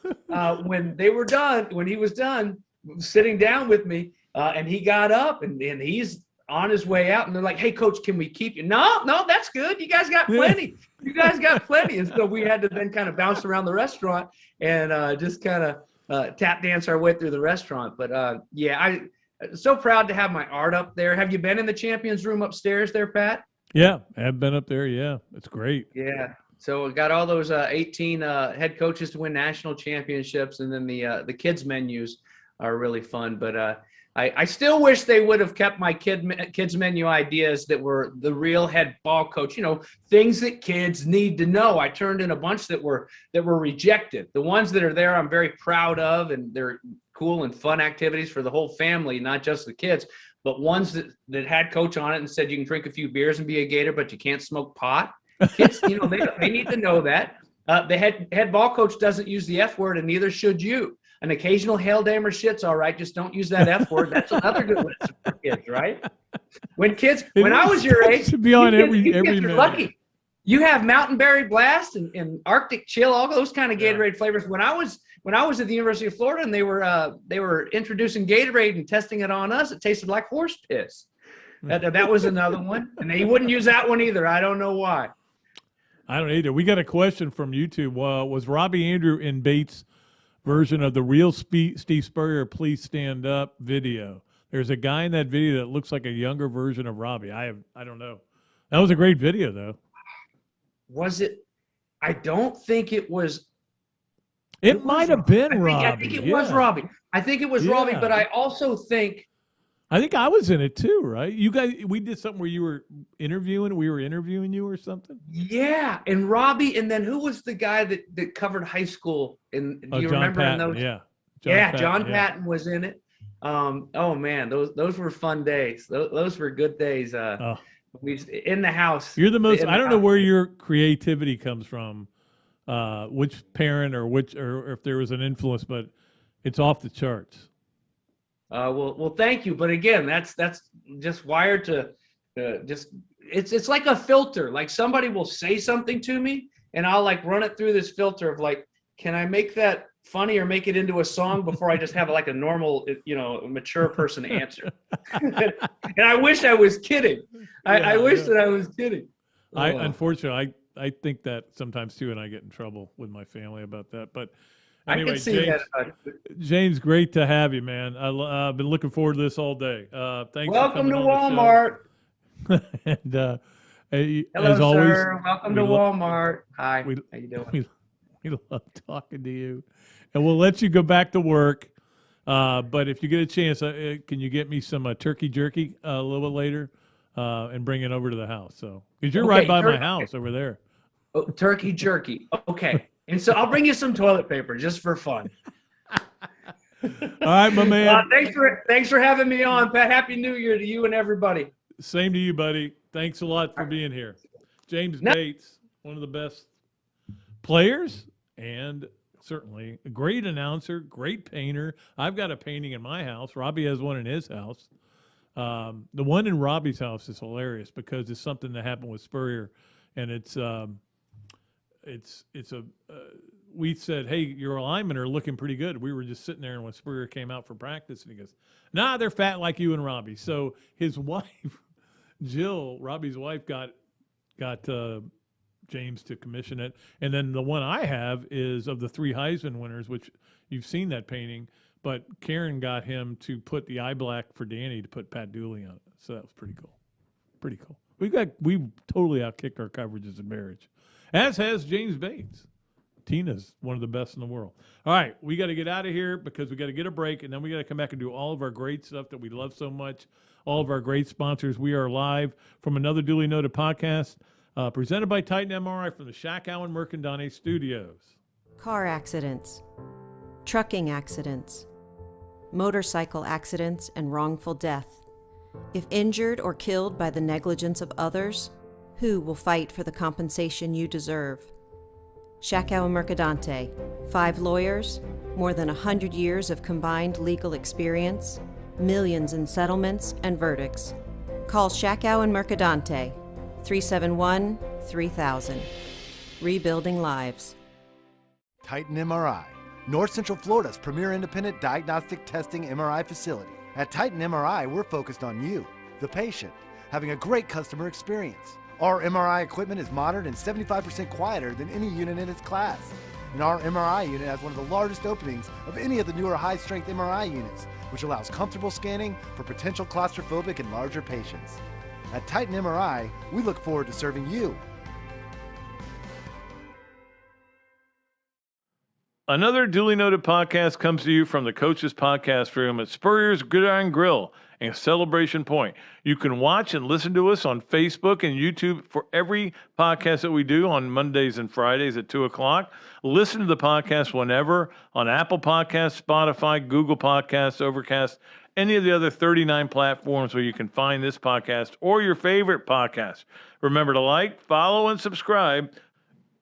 when he was done sitting down with me, and he got up and he's on his way out, and they're like, hey, Coach, can we keep you? No, that's good. You guys got plenty. And so we had to then kind of bounce around the restaurant and just kind of tap dance our way through the restaurant. But I'm so proud to have my art up there. Have you been in the champions room upstairs there, Pat? Yeah, I've been up there. Yeah, it's great. Yeah. So we got all those 18 head coaches to win national championships, and then the kids menus are really fun. But I still wish they would have kept my kids menu ideas that were the real head ball coach, things that kids need to know. I turned in a bunch that were rejected. The ones that are there, I'm very proud of, and they're cool and fun activities for the whole family, not just the kids, but ones that had coach on it and said you can drink a few beers and be a Gator, but you can't smoke pot. Kids, they need to know that. The head ball coach doesn't use the F word, and neither should you. An occasional hail damn or shit's all right. Just don't use that F word. That's another good lesson for kids, right? When I was your age, should be on every you're lucky. You have Mountain Berry Blast and Arctic Chill, all those kind of Gatorade flavors. When I was at the University of Florida, and they were introducing Gatorade and testing it on us, it tasted like horse piss. That was another one, and they wouldn't use that one either. I don't know why. I don't either. We got a question from YouTube. Was Robbie Andrew in Bates' version of the real Steve Spurrier Please Stand Up video? There's a guy in that video that looks like a younger version of Robbie. I don't know. That was a great video, though. Was it? I don't think it was. It might have been Robbie. I think it was Robbie. I think it was Robbie, but I also think. I think I was in it too, right? You guys, we did something where you were interviewing. We were interviewing you or something. Yeah, and Robbie, and then who was the guy that covered high school? And do you John remember Patton, in those? Yeah. John Patton was in it. Oh man, those were fun days. Those were good days. We in the house. You're the most. I don't know where your creativity comes from, which parent or if there was an influence, but it's off the charts. Well, thank you. But again, that's just wired to just. It's like a filter. Like somebody will say something to me, and I'll like run it through this filter of like, can I make that funny or make it into a song before I just have like a normal, mature person answer? And I wish I was kidding. I wish that I was kidding. Unfortunately, I think that sometimes too, and I get in trouble with my family about that. But anyway, I can see James, great to have you, man. I've been looking forward to this all day. Thanks. Welcome to Walmart. And hello, as always, sir. Welcome to Walmart. Hi. How you doing? We love talking to you, and we'll let you go back to work. But if you get a chance, can you get me some turkey jerky a little bit later, and bring it over to the house? So, because you're right by my house over there. Oh, turkey jerky. Okay. And so I'll bring you some toilet paper just for fun. All right, my man. Thanks for having me on, Pat. Happy New Year to you and everybody. Same to you, buddy. Thanks a lot for being here. James Bates, one of the best players and certainly. A great announcer, great painter. I've got a painting in my house. Robbie has one in his house. The one in Robbie's house is hilarious because it's something that happened with Spurrier, and we said, hey, your alignment are looking pretty good. We were just sitting there, and when Spurrier came out for practice, and he goes, nah, they're fat like you and Robbie. So his wife, Jill, Robbie's wife, got James to commission it. And then the one I have is of the 3 Heisman winners, which you've seen that painting, but Karen got him to put the eye black for Danny to put Pat Dooley on it. So that was pretty cool. Pretty cool. We've totally outkicked our coverages in marriage, as has James Bates. Tina's one of the best in the world. All right, we got to get out of here because we got to get a break, and then we got to come back and do all of our great stuff that we love so much, all of our great sponsors. We are live from Another Dooley Noted Podcast, presented by Titan MRI from the Shakow and Mercandone Studios. Car accidents, trucking accidents, motorcycle accidents, and wrongful death. If injured or killed by the negligence of others, who will fight for the compensation you deserve? Shakow and Mercadante, 5 lawyers, more than 100 years of combined legal experience, millions in settlements and verdicts. Call Shakow and Mercadante, 371-3000. Rebuilding lives. Titan MRI, North Central Florida's premier independent diagnostic testing MRI facility. At Titan MRI, we're focused on you, the patient, having a great customer experience. Our MRI equipment is modern and 75% quieter than any unit in its class. And our MRI unit has one of the largest openings of any of the newer high-strength MRI units, which allows comfortable scanning for potential claustrophobic and larger patients. At Titan MRI, we look forward to serving you. Another Duly Noted Podcast comes to you from the Coach's Podcast Room at Spurrier's Gridiron Grill and Celebration Point. You can watch and listen to us on Facebook and YouTube for every podcast that we do on Mondays and Fridays at 2 o'clock. Listen to the podcast whenever on Apple Podcasts, Spotify, Google Podcasts, Overcast, any of the other 39 platforms where you can find this podcast or your favorite podcast. Remember to like, follow, and subscribe.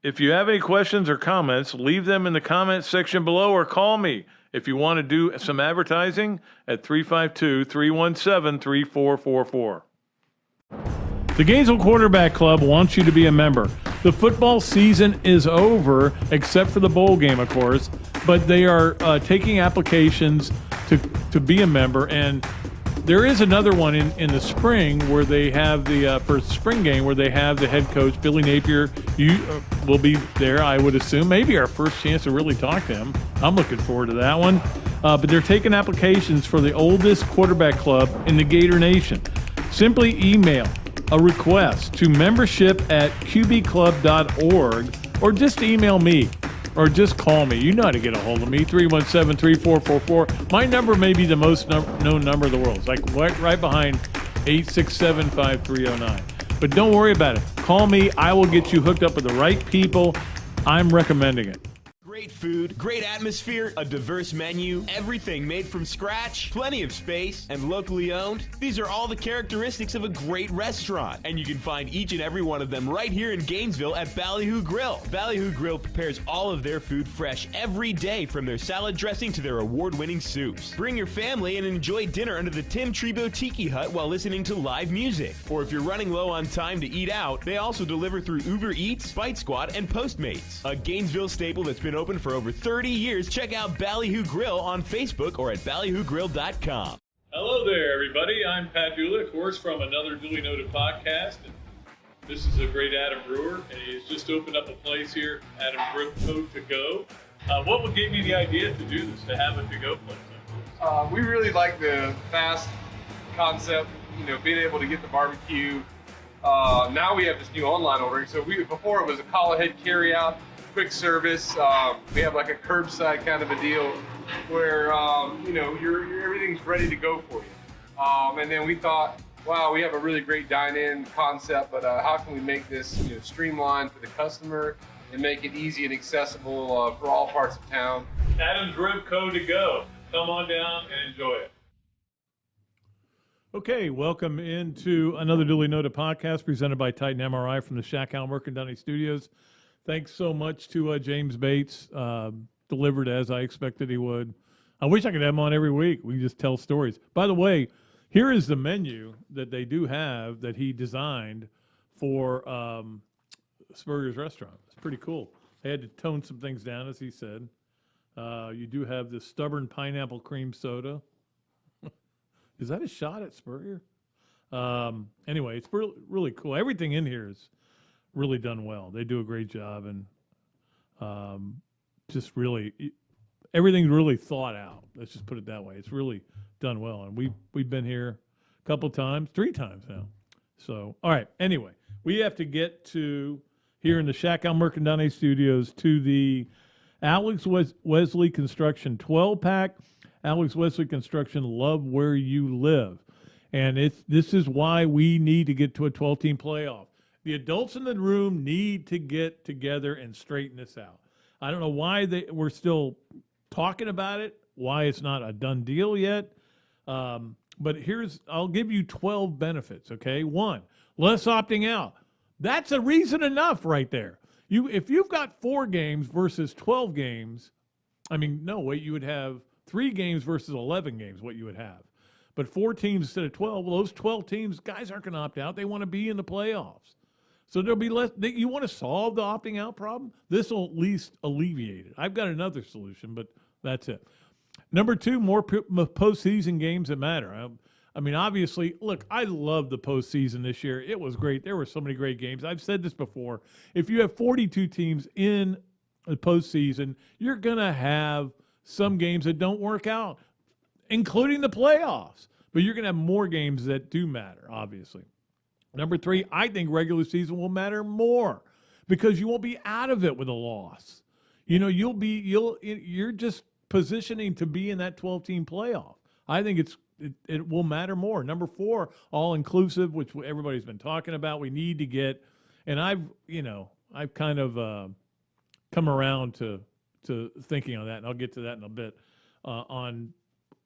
If you have any questions or comments, leave them in the comments section below or call me if you want to do some advertising at 352-317-3444. The Gainesville Quarterback Club wants you to be a member. The football season is over, except for the bowl game, of course, but they are taking applications to be a member, and there is another one in the spring where they have the first spring game where they have the head coach, Billy Napier. You will be there, I would assume. Maybe our first chance to really talk to him. I'm looking forward to that one. But they're taking applications for the oldest quarterback club in the Gator Nation. Simply email a request to membership@qbclub.org or just email me. Or just call me. You know how to get a hold of me, 317-3444. My number may be the most known number in the world. It's like right behind 867-5309. But don't worry about it. Call me. I will get you hooked up with the right people. I'm recommending it. Great food, great atmosphere, a diverse menu, everything made from scratch, plenty of space, and locally owned. These are all the characteristics of a great restaurant, and you can find each and every one of them right here in Gainesville at Ballyhoo Grill. Ballyhoo Grill prepares all of their food fresh every day, from their salad dressing to their award-winning soups. Bring your family and enjoy dinner under the Tim Trebo Tiki Hut while listening to live music. Or if you're running low on time to eat out, they also deliver through Uber Eats, Bite Squad, and Postmates. A Gainesville staple that's been open for over 30 years. Check out Ballyhoo Grill on Facebook or at ballyhoogrill.com. Hello there, everybody. I'm Pat Dooley, of course, from Another Dooley Noted Podcast. And this is a great Adam Brewer, and he's just opened up a place here, Adam Brewer To Go. What would give you the idea to do this, to have a to-go place? We really like the fast concept, being able to get the barbecue. Now we have this new online ordering. So before it was a call ahead carry out, quick service. We have like a curbside kind of a deal where everything's ready to go for you. And then we thought, wow, we have a really great dine-in concept, but how can we make this streamlined for the customer and make it easy and accessible for all parts of town? Adam's Rib Co. To Go. Come on down and enjoy it. Okay, welcome into Another Duly Noted Podcast presented by Titan MRI from the Shakow Mercandone Studios. Thanks so much to James Bates. delivered as I expected he would. I wish I could have him on every week. We just tell stories. By the way, here is the menu that they do have that he designed for Spurrier's restaurant. It's pretty cool. They had to tone some things down, as he said. You do have this stubborn pineapple cream soda. Is that a shot at Spurrier? Anyway, it's really cool. Everything in here is really done well. They do a great job, and just really, everything's really thought out. Let's just put it that way. It's really done well, and we've been here a couple times, 3 times now. So, all right. Anyway, we have to get to here in the Shack Al Mercandone Studios to the Alex Wesley Construction 12-pack. Alex Wesley Construction, love where you live. And this is why we need to get to a 12-team playoff. The adults in the room need to get together and straighten this out. I don't know why we're still talking about it, why it's not a done deal yet. But I'll give you 12 benefits, okay? 1, less opting out. That's a reason enough right there. If you've got 4 games versus 12 games, you would have 3 games versus 11 games, what you would have. But 4 teams instead of 12, well, those 12 teams, guys aren't going to opt out. They want to be in the playoffs. So there'll be less. You want to solve the opting out problem? This will at least alleviate it. I've got another solution, but that's it. Number 2, more postseason games that matter. Obviously, look, I love the postseason this year. It was great. There were so many great games. I've said this before. If you have 42 teams in the postseason, you're going to have some games that don't work out, including the playoffs. But you're going to have more games that do matter, obviously. Number 3, I think regular season will matter more because you won't be out of it with a loss. You're just positioning to be in that 12-team playoff. I think it will matter more. Number 4, all-inclusive, which everybody's been talking about. We need to get, and I've kind of come around to thinking on that, and I'll get to that in a bit, on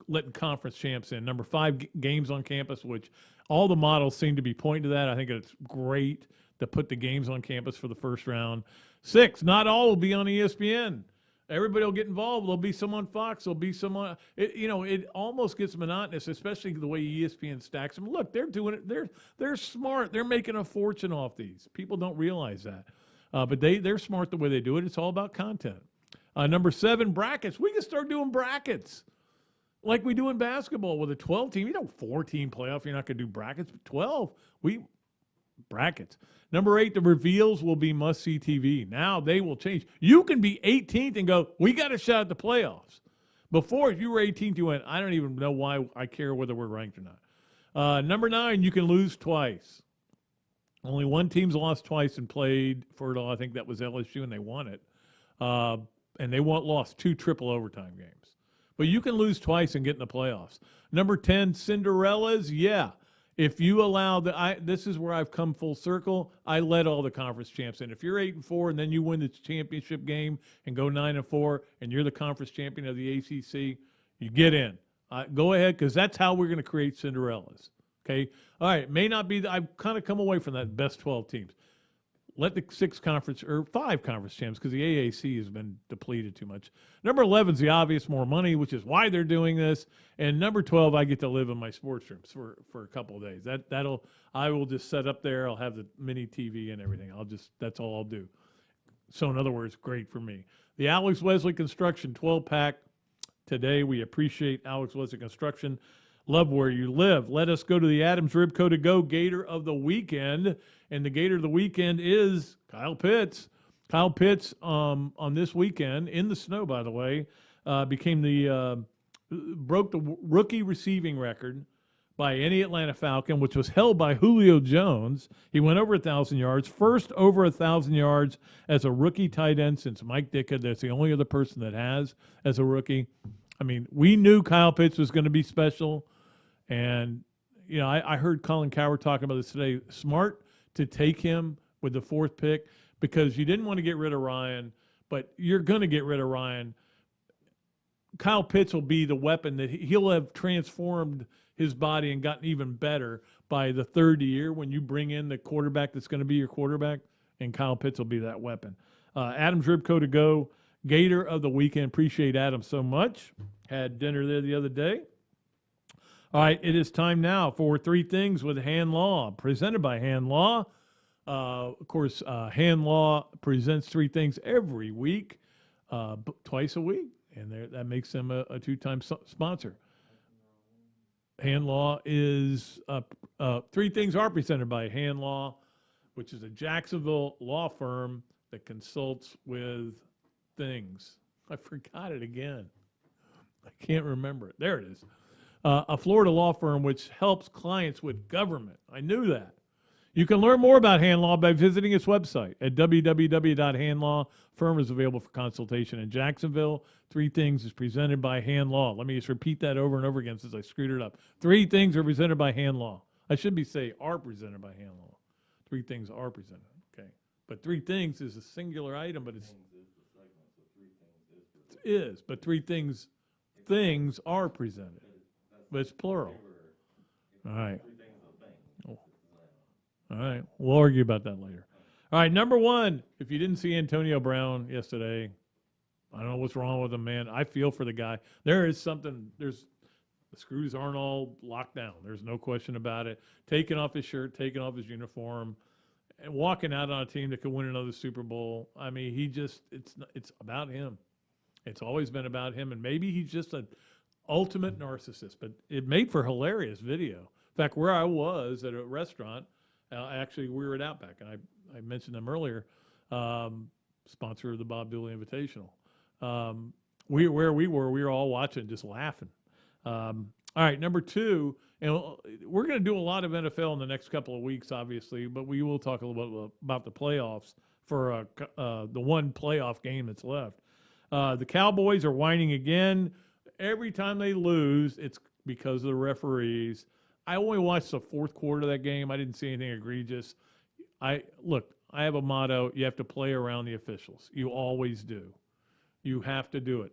letting conference champs in. Number 5, games on campus, which all the models seem to be pointing to that. I think it's great to put the games on campus for the first round. 6, not all will be on ESPN. Everybody will get involved. There'll be some on Fox. There'll be some on, it almost gets monotonous, especially the way ESPN stacks them. Look, they're doing it. They're smart. They're making a fortune off these. People don't realize that. But they're smart the way they do it. It's all about content. Number 7, brackets. We can start doing brackets like we do in basketball with a 12-team. 4-team playoff, you're not going to do brackets. But 12, brackets. Number 8, the reveals will be must-see TV. Now they will change. You can be 18th and go, we got a shot at the playoffs. Before, if you were 18th, you went, I don't even know why I care whether we're ranked or not. Number 9, you can lose twice. Only one team's lost twice and played for, I think that was LSU, and they won it. And they lost 2 triple overtime games. But you can lose twice and get in the playoffs. Number 10, Cinderellas, yeah. If you allow this is where I've come full circle. I let all the conference champs in. If you're 8-4 and then you win the championship game and go 9-4 and you're the conference champion of the ACC, you get in. Go ahead, because that's how we're going to create Cinderellas. Okay. All right. May not be. I've kind of come away from that best 12 teams. Let the 5 conference champs, because the AAC has been depleted too much. Number 11 is the obvious, more money, which is why they're doing this. And number 12, I get to live in my sports rooms for a couple of days. I will just set up there. I'll have the mini TV and everything. That's all I'll do. So in other words, great for me. The Alex Wesley Construction 12-pack today. We appreciate Alex Wesley Construction. Love where you live. Let us go to the Adams Ribco to go Gator of the weekend. And the Gator of the weekend is Kyle Pitts. Kyle Pitts on this weekend, in the snow, by the way, broke the rookie receiving record by any Atlanta Falcon, which was held by Julio Jones. He went over 1,000 yards, first over 1,000 yards as a rookie tight end since Mike Ditka. That's the only other person that has as a rookie. We knew Kyle Pitts was going to be special. And, I heard Colin Cowherd talking about this today. Smart to take him with the 4th pick because you didn't want to get rid of Ryan, but you're going to get rid of Ryan. Kyle Pitts will be the weapon that he'll have transformed his body and gotten even better by the 3rd year when you bring in the quarterback that's going to be your quarterback, and Kyle Pitts will be that weapon. Adams Ribco to go. Gator of the weekend. Appreciate Adam so much. Had dinner there the other day. All right, it is time now for Three Things with Hand Law, presented by Hand Law. Of course, Hand Law presents Three Things every week, twice a week, and that makes them a two-time sponsor. Hand Law is Three Things are presented by Hand Law, which is a Jacksonville law firm that consults with things. I forgot it again. I can't remember it. There it is. A Florida law firm which helps clients with government. I knew that. You can learn more about Hand Law by visiting its website at www.handlaw. Firm is available for consultation in Jacksonville. Three Things is presented by Hand Law. Let me just repeat that over and over again since I screwed it up. Three Things are presented by Hand Law. I should be say are presented by Hand Law. Three Things are presented. Okay. But Three Things is a singular item, but but Three Things are presented. But it's plural. All right. All right. We'll argue about that later. All right. Number one, if you didn't see Antonio Brown yesterday, I don't know what's wrong with him, man. I feel for the guy. There is something. The screws aren't all locked down. There's no question about it. Taking off his shirt, taking off his uniform, and walking out on a team that could win another Super Bowl. I mean, it's about him. It's always been about him, and maybe he's just an ultimate narcissist. But it made for hilarious video. In fact, where I was at a restaurant, actually we were at Outback, and I mentioned them earlier, sponsor of the Bob Dooley Invitational. We were all watching, just laughing. All right, number two, and we're going to do a lot of NFL in the next couple of weeks, obviously, but we will talk a little bit about the playoffs for the one playoff game that's left. The Cowboys are whining again. Every time they lose, it's because of the referees. I only watched the fourth quarter of that game. I didn't see anything egregious. I have a motto. You have to play around the officials. You always do. You have to do it.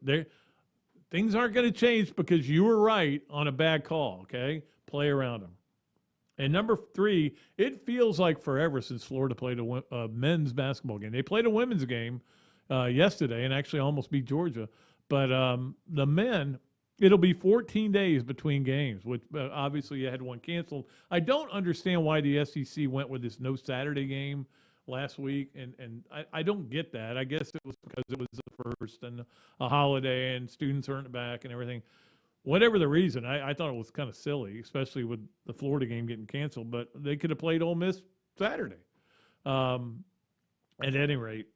Things aren't going to change because you were right on a bad call, okay? Play around them. And number three, it feels like forever since Florida played a men's basketball game. They played a women's game yesterday and actually almost beat Georgia. But the men, it'll be 14 days between games, which obviously you had one canceled. I don't understand why the SEC went with this no Saturday game last week, and I don't get that. I guess it was because it was the first and a holiday and students aren't back and everything. Whatever the reason, I thought it was kind of silly, especially with the Florida game getting canceled, but they could have played Ole Miss Saturday. At any rate,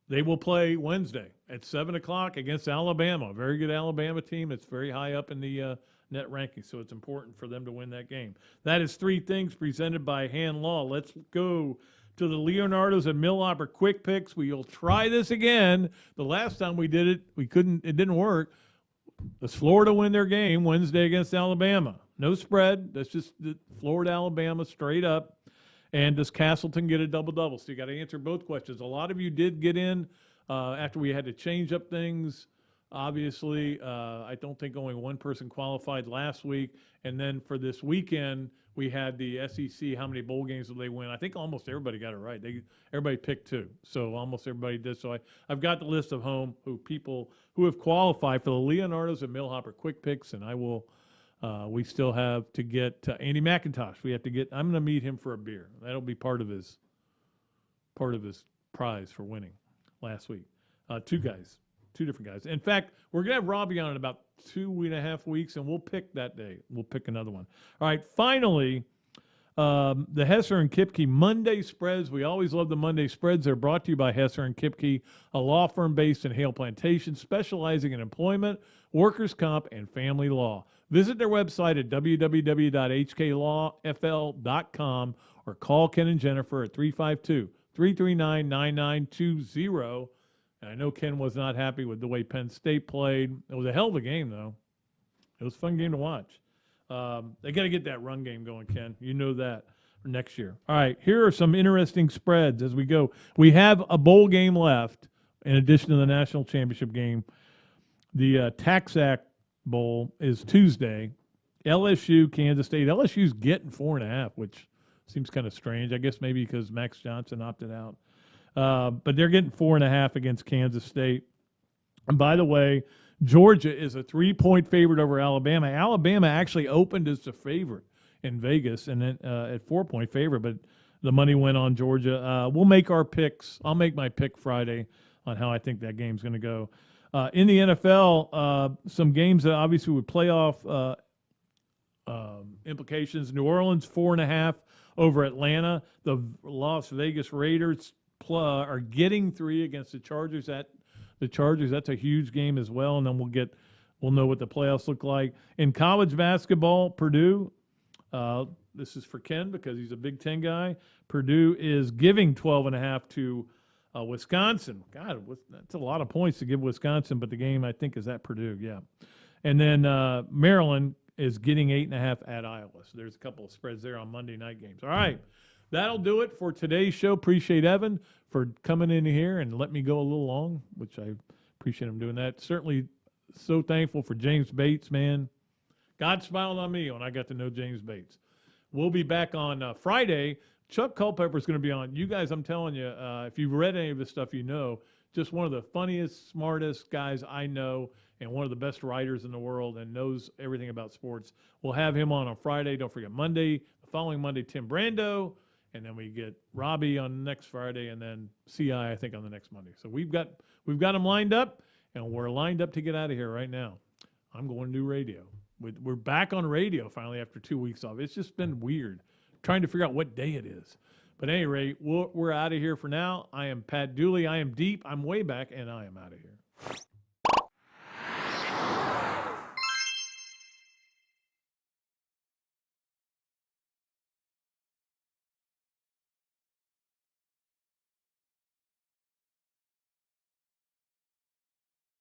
they will play Wednesday at 7 o'clock against Alabama, a very good Alabama team. It's very high up in the net ranking, so it's important for them to win that game. That is Three Things presented by Hand Law. Let's go to the Leonardo's and Millhopper Quick Picks. We'll try this again. The last time we did it, it didn't work. Does Florida win their game Wednesday against Alabama? No spread. That's just Florida, Alabama, straight up. And does Castleton get a double-double? So you got to answer both questions. A lot of you did get in after we had to change up things. Obviously, I don't think only one person qualified last week. And then for this weekend, we had the SEC. How many bowl games did they win? I think almost everybody got it right. Everybody picked two. So almost everybody did. So I've got the list of people who have qualified for the Leonardo's and Millhopper Quick Picks, and I will we still have to get Andy McIntosh. I'm going to meet him for a beer. That'll be part of his prize for winning last week. Two different guys. In fact, we're going to have Robbie on in about 2.5 weeks, and we'll pick that day. We'll pick another one. All right, finally, the Hesser and Kipke Monday spreads. We always love the Monday spreads. They're brought to you by Hesser and Kipke, a law firm based in Hale Plantation, specializing in employment, workers' comp, and family law. Visit their website at www.hklawfl.com or call Ken and Jennifer at 352-339-9920. And I know Ken was not happy with the way Penn State played. It was a hell of a game, though. It was a fun game to watch. They got to get that run game going, Ken. You know that for next year. All right, here are some interesting spreads as we go. We have a bowl game left in addition to the national championship game. The TaxAct Bowl is Tuesday. LSU, Kansas State. LSU's getting 4.5, which seems kind of strange. I guess maybe because Max Johnson opted out. But they're getting 4.5 against Kansas State. And by the way, Georgia is a 3-point favorite over Alabama. Alabama actually opened as a favorite in Vegas and then at 4-point favorite, but the money went on Georgia. We'll make our picks. I'll make my pick Friday on how I think that game's going to go. In the NFL, some games that obviously would playoff implications. New Orleans 4.5 over Atlanta. The Las Vegas Raiders are getting 3 against the Chargers. That's a huge game as well, and then we'll know what the playoffs look like. In college basketball, Purdue, this is for Ken because he's a Big Ten guy. Purdue is giving 12.5 to Wisconsin. God, that's a lot of points to give Wisconsin, but the game I think is at Purdue, yeah. And then Maryland is getting 8.5 at Iowa. So there's a couple of spreads there on Monday night games. All right. That'll do it for today's show. Appreciate Evan for coming in here and let me go a little long, which I appreciate him doing that. Certainly so thankful for James Bates, man. God smiled on me when I got to know James Bates. We'll be back on Friday. Chuck Culpepper is going to be on. You guys, I'm telling you, if you've read any of this stuff, you know, just one of the funniest, smartest guys I know and one of the best writers in the world and knows everything about sports. We'll have him on Friday. Don't forget Monday. The following Monday, Tim Brando. And then we get Robbie on next Friday, and then CI, I think, on the next Monday. So we've got them lined up, and we're lined up to get out of here right now. I'm going to do radio. We're back on radio finally after 2 weeks off. It's just been weird trying to figure out what day it is. But at any rate, we're out of here for now. I am Pat Dooley. I am deep. I'm way back, and I am out of here.